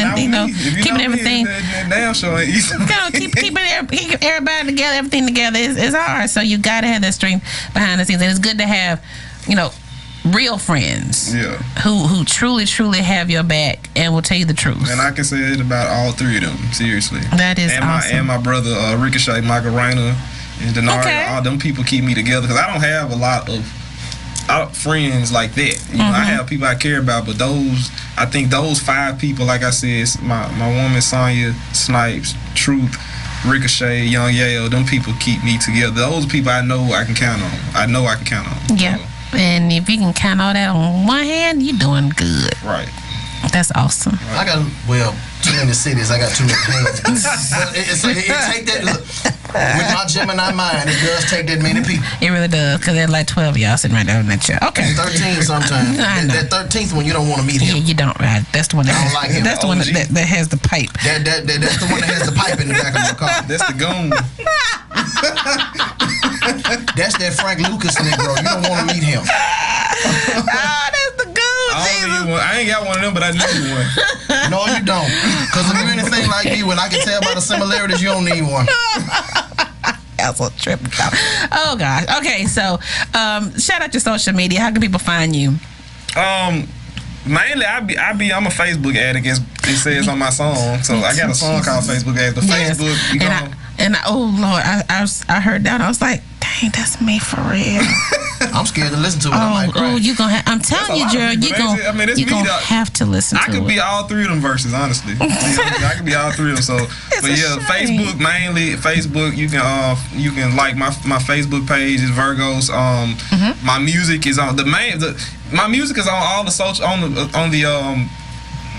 keeping everything. Damn sure ain't easy. Keeping everybody together, everything together is hard. So you gotta have that strength behind the scenes, and it's good to have, real friends. Yeah. Who truly have your back and will tell you the truth. And I can say it about all three of them. Seriously. That is awesome. And my brother Ricochet, Michael Reiner, and Denard. All them people keep me together, because I don't have a lot of friends like that. I have people I care about, but I think those 5 people, like I said, my woman Sonya, Snipes, Truth, Ricochet, Young Yayo, them people keep me together. Those people I know I can count on. Yeah. So. And if you can count all that on one hand, you're doing good. Right. That's awesome. I got, too many cities. I got too many hands. It take that. Look, with my Gemini mind, it does take that many people. It really does, because there's like 12 of y'all sitting right there in that chair. Okay. 13 sometimes. That 13th one, you don't want to meet him. Yeah, you don't. Right. That's the one that I don't like him. That's the one that has the pipe. That's the one that has the pipe in the back of my car. That's the goon. That's that Frank Lucas Negro. You don't want to meet him. That's the goon. I ain't got one of them, but I need one. No, you don't. Because if you're anything like me, when I can tell by the similarities, you don't need one. That's a trip. Oh gosh. Okay, so shout out your social media. How can people find you? Mainly, I'm a Facebook addict, as it says on my song. So I got a song called Facebook Addict. The Facebook, oh Lord, I heard that. I was like, dang, that's me for real. I'm scared to listen to it. You gonna? I'm telling you, Gerald, you gonna have to listen to it. I could be all three of them verses, honestly. I could be all three of them. So, but yeah, Facebook mainly. Facebook, you can like my Facebook page is Virghost. My music is on my music is on all the social on the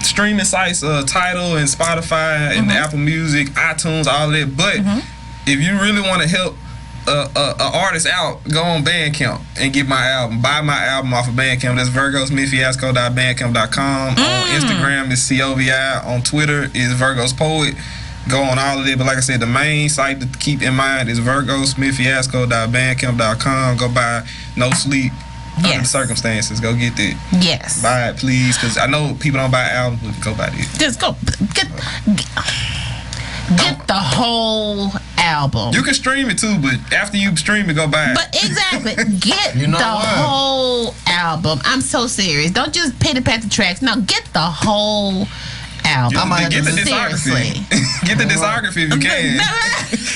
streaming sites, Tidal and Spotify and Apple Music, iTunes, all of that. But if you really want to help an artist out, go on Bandcamp and get my album. Buy my album off of Bandcamp. That's virghostmifiasco.bandcamp.com. On Instagram is COVI. On Twitter is Virghost Poet. Go on all of it. But like I said, the main site to keep in mind is virghostmifiasco.bandcamp.com. Go buy No Sleep. Under the circumstances, go get that. Yes. Buy it, please, because I know people don't buy albums, but go buy it. Just go get the whole album. You can stream it too, but after you stream it, go buy it. But exactly, get whole album. I'm so serious. Don't just pity pat the tracks. No, get the whole album. Get the discography. Get the discography if you can.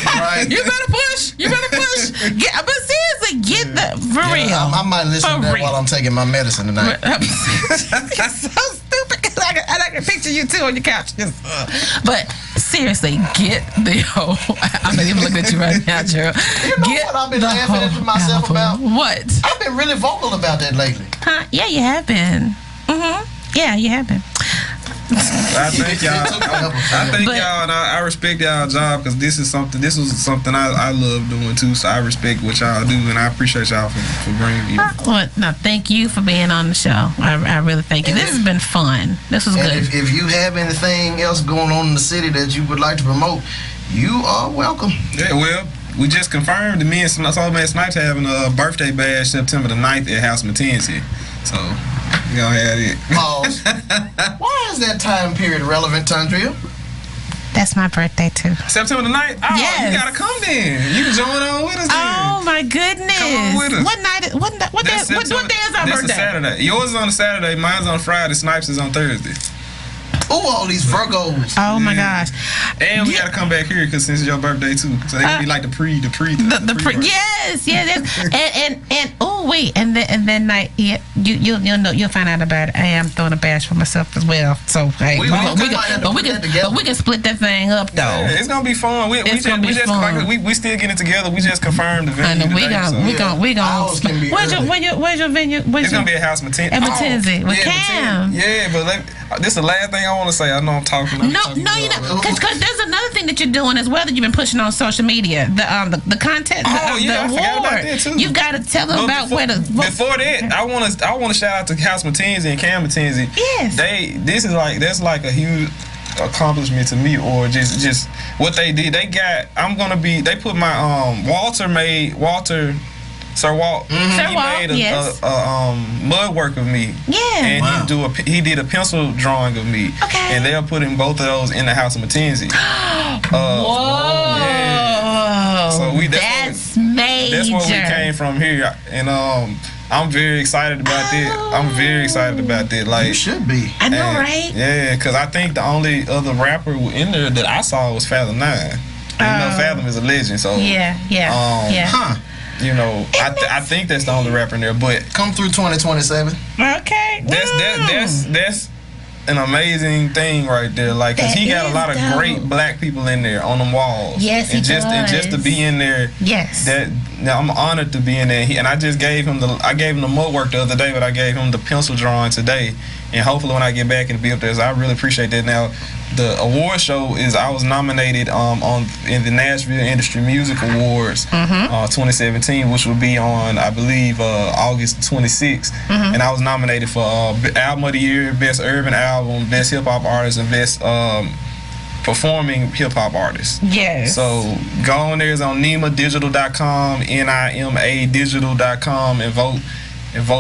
Right. You better push. But seriously, get the for real. I might listen to that while I'm taking my medicine tonight. It's so stupid, because I can picture you too on your couch. But seriously, get the whole. I'm not even looking at you right now, Gerald. You know what I've been laughing at myself about? What? I've been really vocal about that lately. Huh? Yeah, you have been. Yeah, you have been. I thank y'all. I thank y'all, and I respect y'all job because this was something I love doing too. So I respect what y'all do, and I appreciate y'all for bringing me. Well, no, thank you for being on the show. I really thank you. This has been fun. This was good. If you have anything else going on in the city that you would like to promote, you are welcome. Yeah, well, we just confirmed that me and Soul Man Snipes having a birthday bash September the 9th at House Mackenzie. So we gonna have it. Pause. Why is that time period relevant, Tandria? That's my birthday too. September the 9th? Oh, yes. You gotta come then. You can join on with us then. Oh my goodness. Come on with us. What day is our birthday? That's a Saturday. Yours is on a Saturday, mine's on Friday, Snipes is on Thursday. Ooh, all these Virgos. Oh my gosh. And we gotta come back here because since it's your birthday too. So they gonna be like the pre. Yes. and oh wait, and then night, yeah, you'll find out about it. I am throwing a bash for myself as well. So hey, we can split that thing up though. Yeah, it's gonna be fun. We still getting it together. We just confirmed the venue. We gonna. Where's your venue? It's gonna be a House Mackenzie. At Mackenzie with Cam. Yeah, but this is the last thing I want to say. I know I'm talking. No, you're not. Because there's another thing that you're doing as well that you've been pushing on social media. The content. I forgot about that too. You got to tell them about where to. Before that, I want to shout out to House Mackenzie and Cam Mackenzie. Yes. That's like a huge accomplishment to me, or just what they did. They put my Walter. Sir Walt, he made a mud work of me. Yeah. And he did a pencil drawing of me. Okay. And they're putting both of those in the House of Mackenzie. Whoa. Yeah. So that's major. That's where we came from here. And I'm very excited about that. I'm very excited about that. Like, you should be. I know, right? Yeah, because I think the only other rapper in there that I saw was Fathom 9. And Fathom is a legend. So yeah. You know, I think that's the only rapper in there, but come through 2027. Okay. That's an amazing thing right there. Like, cause he got a lot of great black people in there on them walls. Yes, he does. And just to be in there. Yes. I'm honored to be in there. And I just gave him the mud work the other day, but I gave him the pencil drawing today. And hopefully when I get back and be up there, so I really appreciate that. Now, the award show is I was nominated in the Nashville Industry Music Awards 2017, which will be on, I believe, August 26th. And I was nominated for Album of the Year, Best Urban Album, Best Hip Hop Artist, and Best Performing Hip Hop Artist. Yes. So go on there, it's on nimadigital.com, NIMA digital.com, and vote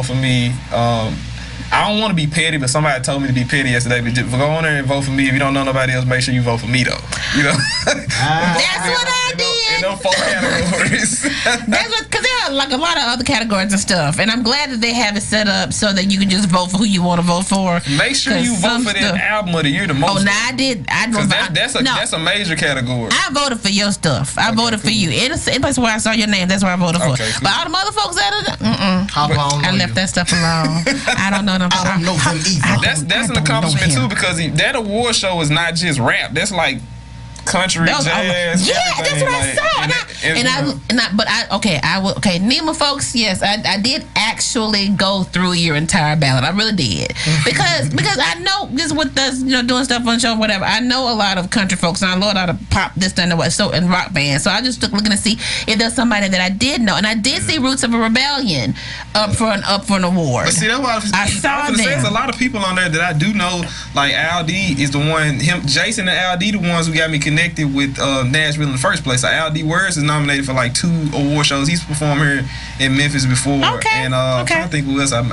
for me. I don't want to be petty, but somebody told me to be petty yesterday. But just go on there and vote for me. If you don't know nobody else, make sure you vote for me, though. You know? That's what I did. In those 4 categories. Because there are like a lot of other categories and stuff. And I'm glad that they have it set up so that you can just vote for who you want to vote for. Make sure you vote for that album of the year the most. Oh, no, I did. That's a major category. I voted for your stuff. I voted for you. Any place where I saw your name, that's where I voted for. Cool. But all the other folks I left that stuff alone. I don't know them. I don't know him either. That's an accomplishment too, because that award show is not just rap. That's like country, jazz. Yeah, that's what I saw. Okay, Nima folks, yes, I did actually go through your entire ballot. I really did. Because I know just with us, doing stuff on the show, whatever, I know a lot of country folks, and I know a lot of pop, this, and what, so, and rock bands. So I just took looking to see if there's somebody that I did know. And I did see Roots of a Rebellion up for an award. But see, that's why I saw them. There's a lot of people on there that I do know, like Al D is the one, Jason and Al D the ones who got me connected with Nashville in the first place. So Al D Words is nominated for like 2 award shows. He's performed here in Memphis before. Okay. And I'm trying to think who else. A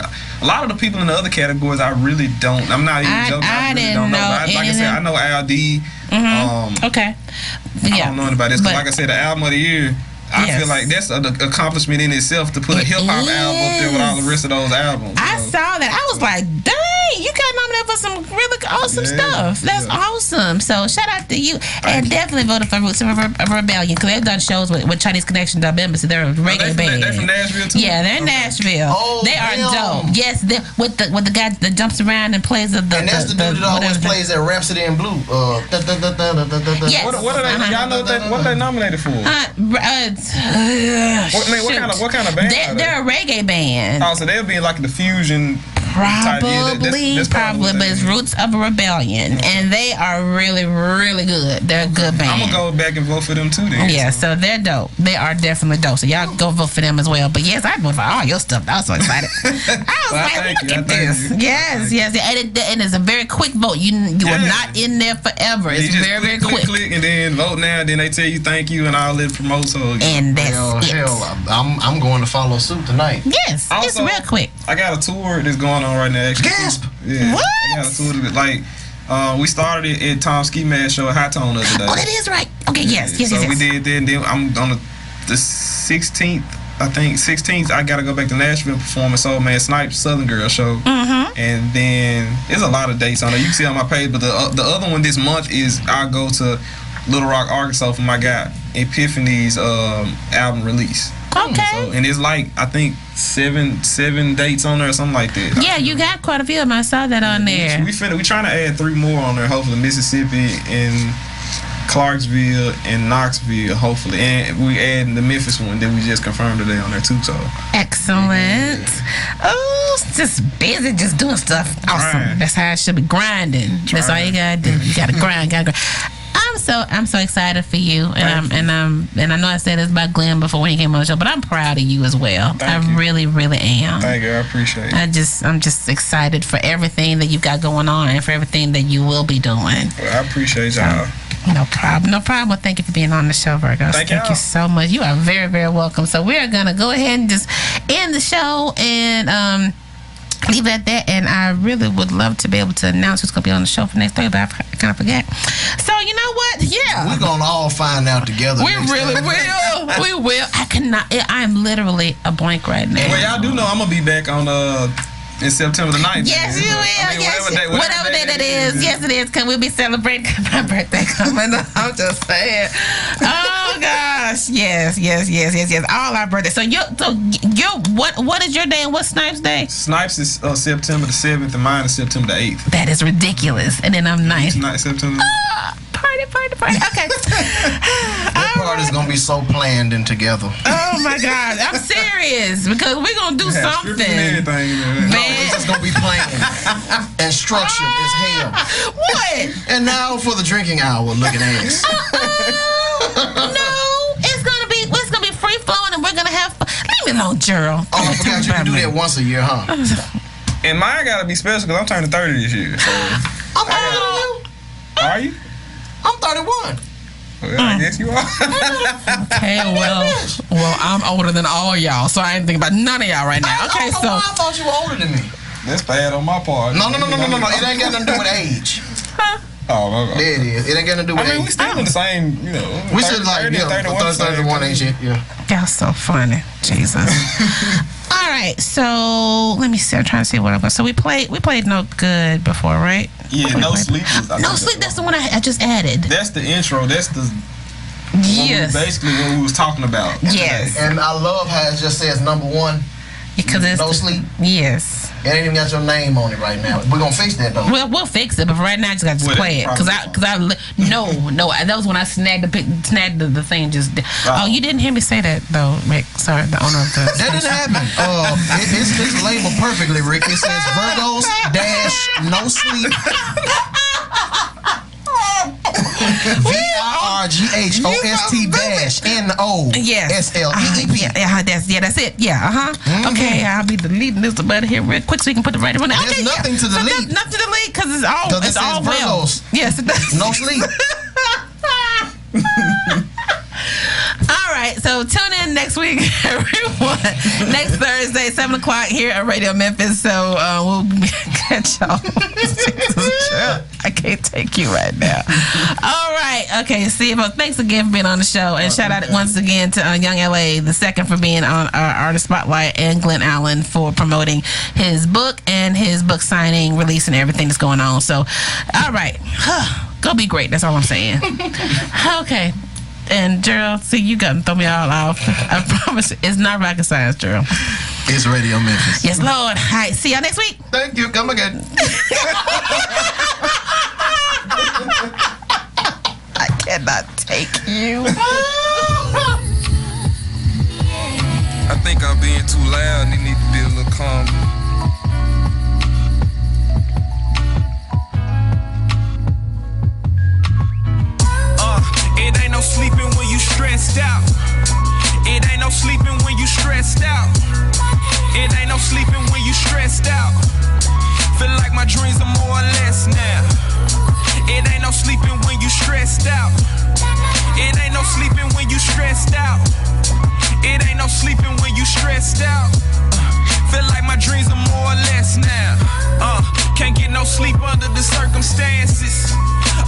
lot of the people in the other categories I really don't. I'm not even joking. I really don't know. But like I said, I know Al D. Okay. I don't know anybody else. Like I said, the album of the year, I feel like that's an accomplishment in itself to put a hip hop album up there with all the rest of those albums. I saw that. I was like, dang, you got nominated for some really awesome stuff. That's awesome. So shout out to you. And definitely voted for Roots of a Rebellion, because they've done shows with Chinese Connection Dub Embassy. They're a reggae band. They're from Nashville too? Yeah, they're in Nashville. Oh, they are dope. Yes, with the guy that jumps around and plays the and that's the dude that always plays that Rhapsody in Blue. Yes. What are they? Y'all know that? What are they nominated for? What kind of band? They're a reggae band. Oh, so they'll be like the fusion Probably, but it's Roots of a Rebellion, and they are really, really good. They're a good band. I'm gonna go back and vote for them too. Then. Yeah, so they're dope. They are definitely dope. So y'all go vote for them as well. But yes, I vote for all your stuff. I was so excited. I was like, look at this. Yes, and it's a very quick vote. You are not in there forever. It's very, very quick. Click, and then vote now. Then they tell you thank you and all that promote. So and that's I'm going to follow suit tonight. Yes, also, it's real quick. I got a tour that's going on right now. Actually, gasp! Yeah, what? I got a tour we started it at Tom Ski Mask show at High Tone the other day. Oh, that is right. Okay, yes. So we did that. And then I'm on the 16th. I think 16th. I gotta go back to Nashville performing Soul Man Snipes Southern Girl show. Mm-hmm. And then there's a lot of dates on there. You can see on my page. But the other one this month is I go to Little Rock, Arkansas for my guy Epiphany's album release. Okay. So, and it's I think seven dates on there or something like that. Yeah, you got quite a few of them. I saw that on there. We trying to add 3 more on there. Hopefully Mississippi and Clarksville and Knoxville. Hopefully, and we adding the Memphis one that we just confirmed today on there too. So excellent. Oh, just busy, just doing stuff. Awesome. Grind. That's how it should be. Grinding. That's all you gotta do. You gotta grind. I'm so excited for you, and I know I said this about Glenn before when he came on the show, but I'm proud of you as well. I really, really am. Thank you. I appreciate it. I'm just excited for everything that you've got going on and for everything that you will be doing. Well, I appreciate y'all. No problem. Well, thank you for being on the show, Virghost. Thank you so much. You are very, very welcome. So we are gonna go ahead and just end the show and leave it at that, and I really would love to be able to announce who's going to be on the show for next Thursday, but I kind of forget. So, you know what? Yeah. We're going to all find out together. We really will. We will. I am literally a blank right now. Well, y'all do know I'm going to be back on in September the 9th. Yes, you will. Whatever day that is. Yes, it is, because we'll be celebrating my birthday coming up. I'm just saying. Oh, gosh. Yes. All our birthdays. So, what is your day and what's Snipes' day? Snipes is September the 7th and mine is September the 8th. That is ridiculous. And then I'm 9th. Tonight, September. Party. Okay. That party's going to be so planned and together. Oh, my God. I'm serious, because we're going to do something. It's just going to be planned and structured as hell. What? And now for the drinking hour, looking ass. No, it's gonna be free flowing, and we're gonna have fun. Leave me alone, Gerald. Oh, I forgot you can do that once a year, huh? And mine gotta be special because I'm turning 30 this year. So I'm older than you. Are you? I'm 31. Well, I guess you are. Okay, well, I'm older than all y'all, so I ain't thinking about none of y'all right now. Okay, so I thought you were older than me. That's bad on my part. No. It ain't got nothing to do with age. Oh, okay. There it is. It ain't got nothing to do with age. We still in the same, We should 31 ain't shit. Yeah. Y'all so funny, Jesus. All right, so let me see. I'm trying to see what I'm going. So we played No Good before, right? Yeah, No Sleep. No Sleep. That's the one I just added. That's the intro. That's the. Yes. Basically what we was talking about. Yes. And I love how it just says number 1. Because it's No Sleep. Yes. It ain't even got your name on it right now. We're gonna fix that though. Well, we'll fix it, but for right now, I just got to play it because no, that was when I snagged the thing. Oh, you didn't hear me say that though, Rick. Sorry, the owner of the. That didn't happen. It's labeled perfectly, Rick. It says Virghost -No Sleep. VIRGHOST-NOSLEEP. That's it. Yeah. Okay, I'll be deleting this about here real quick so you can put the right one. There's nothing to delete. Nothing to delete because it's all well. Yes, it does. No sleep. All right, so tune in next week, everyone. Next Thursday, 7 o'clock here at Radio Memphis. So we'll catch y'all. I can't take you right now. All right, okay. See, well, thanks again for being on the show, and shout out once again to Young LA II for being on our Artist Spotlight, and Glenn Allen for promoting his book and his book signing, release, and everything that's going on. So, all right, go be great. That's all I'm saying. Okay. And Gerald, see, you got to throw me all off. I promise it's not rocket science, Gerald. It's Radio Memphis. Yes, Lord. All right, see y'all next week. Thank you. Come again. I cannot take you. I think I'm being too loud and it need to be a little calm. stressed out. It ain't no sleeping when you stressed out. It ain't no sleeping when you stressed out. Feel like my dreams are more or less now. It ain't no sleeping when you stressed out. It ain't no sleeping when you stressed out. It ain't no sleeping when you stressed out. Feel like my dreams are more or less now. Can't get no sleep under the circumstances.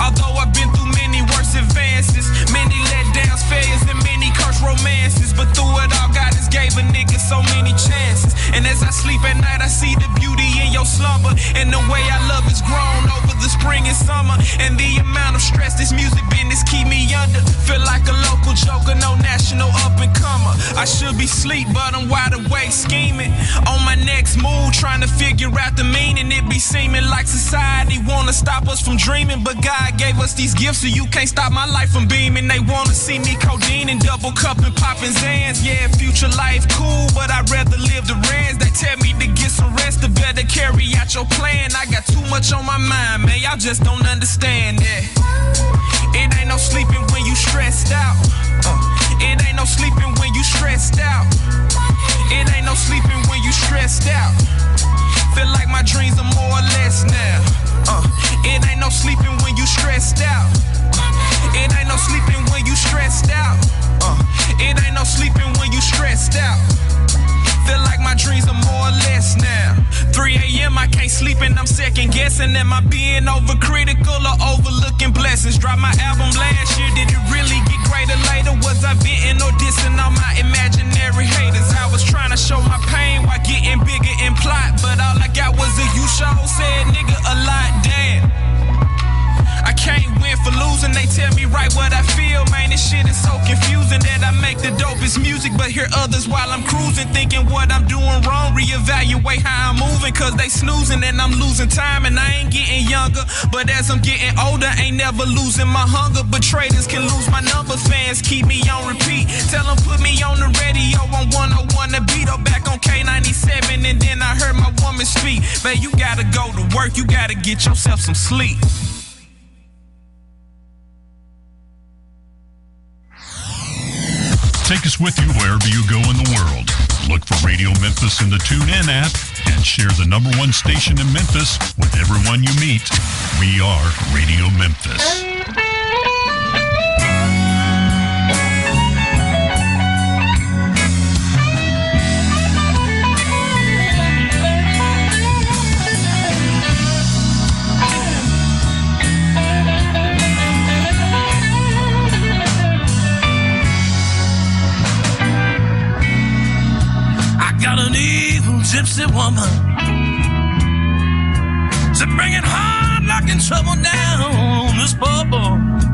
Although I've been through many worse advances, many letdowns, failures, and many cursed romances. But through it all, God has gave a nigga so many chances. And as I sleep at night, I see the beauty in your slumber. And the way I love is grown over the spring and summer. And the amount of stress this music business keep me under. Feel like a local joker, no national up and comer. I should be asleep, but I'm wide awake scheming. On my next move, trying to figure out the meaning. It be seeming like society wanna stop us from dreaming, but God gave us these gifts, so you can't stop my life from beaming. They wanna see me codeine and double cup and popping Zans. Yeah, future life cool, but I'd rather live the reds. They tell me to get some rest, to better carry out your plan. I got too much on my mind, man, y'all just don't understand that. It ain't no sleeping when you stressed out. It ain't no sleeping when you stressed out. It ain't no sleeping when you stressed out. Feel like my dreams are more or less now. It ain't no sleeping when you stressed out. It ain't no sleeping when you stressed out. It ain't no sleeping when you stressed out. Feel like my dreams are more or less now. 3 a.m. I can't sleep and I'm second guessing. Am I being overcritical or overlooking blessings? Dropped my album last year, did it really get greater later? Was I venting or dissing all my imaginary haters? I was trying to show my pain while getting bigger in plot, but all I got was a you show said nigga a lot, damn. I can't win for losing, they tell me right what I feel. Man, this shit is so confusing that I make the dopest music, but hear others while I'm cruising, thinking what I'm doing wrong. Reevaluate how I'm moving, cause they snoozing and I'm losing time. And I ain't getting younger, but as I'm getting older, ain't never losing my hunger. But traders can lose my number, fans keep me on repeat. Tell them put me on the radio on 101 the beat, or back on K97. And then I heard my woman speak. Babe, you gotta go to work, you gotta get yourself some sleep. Take us with you wherever you go in the world. Look for Radio Memphis in the TuneIn app and share the #1 station in Memphis with everyone you meet. We are Radio Memphis. Gypsy woman, to bring it hard, knocking trouble down this poor boy.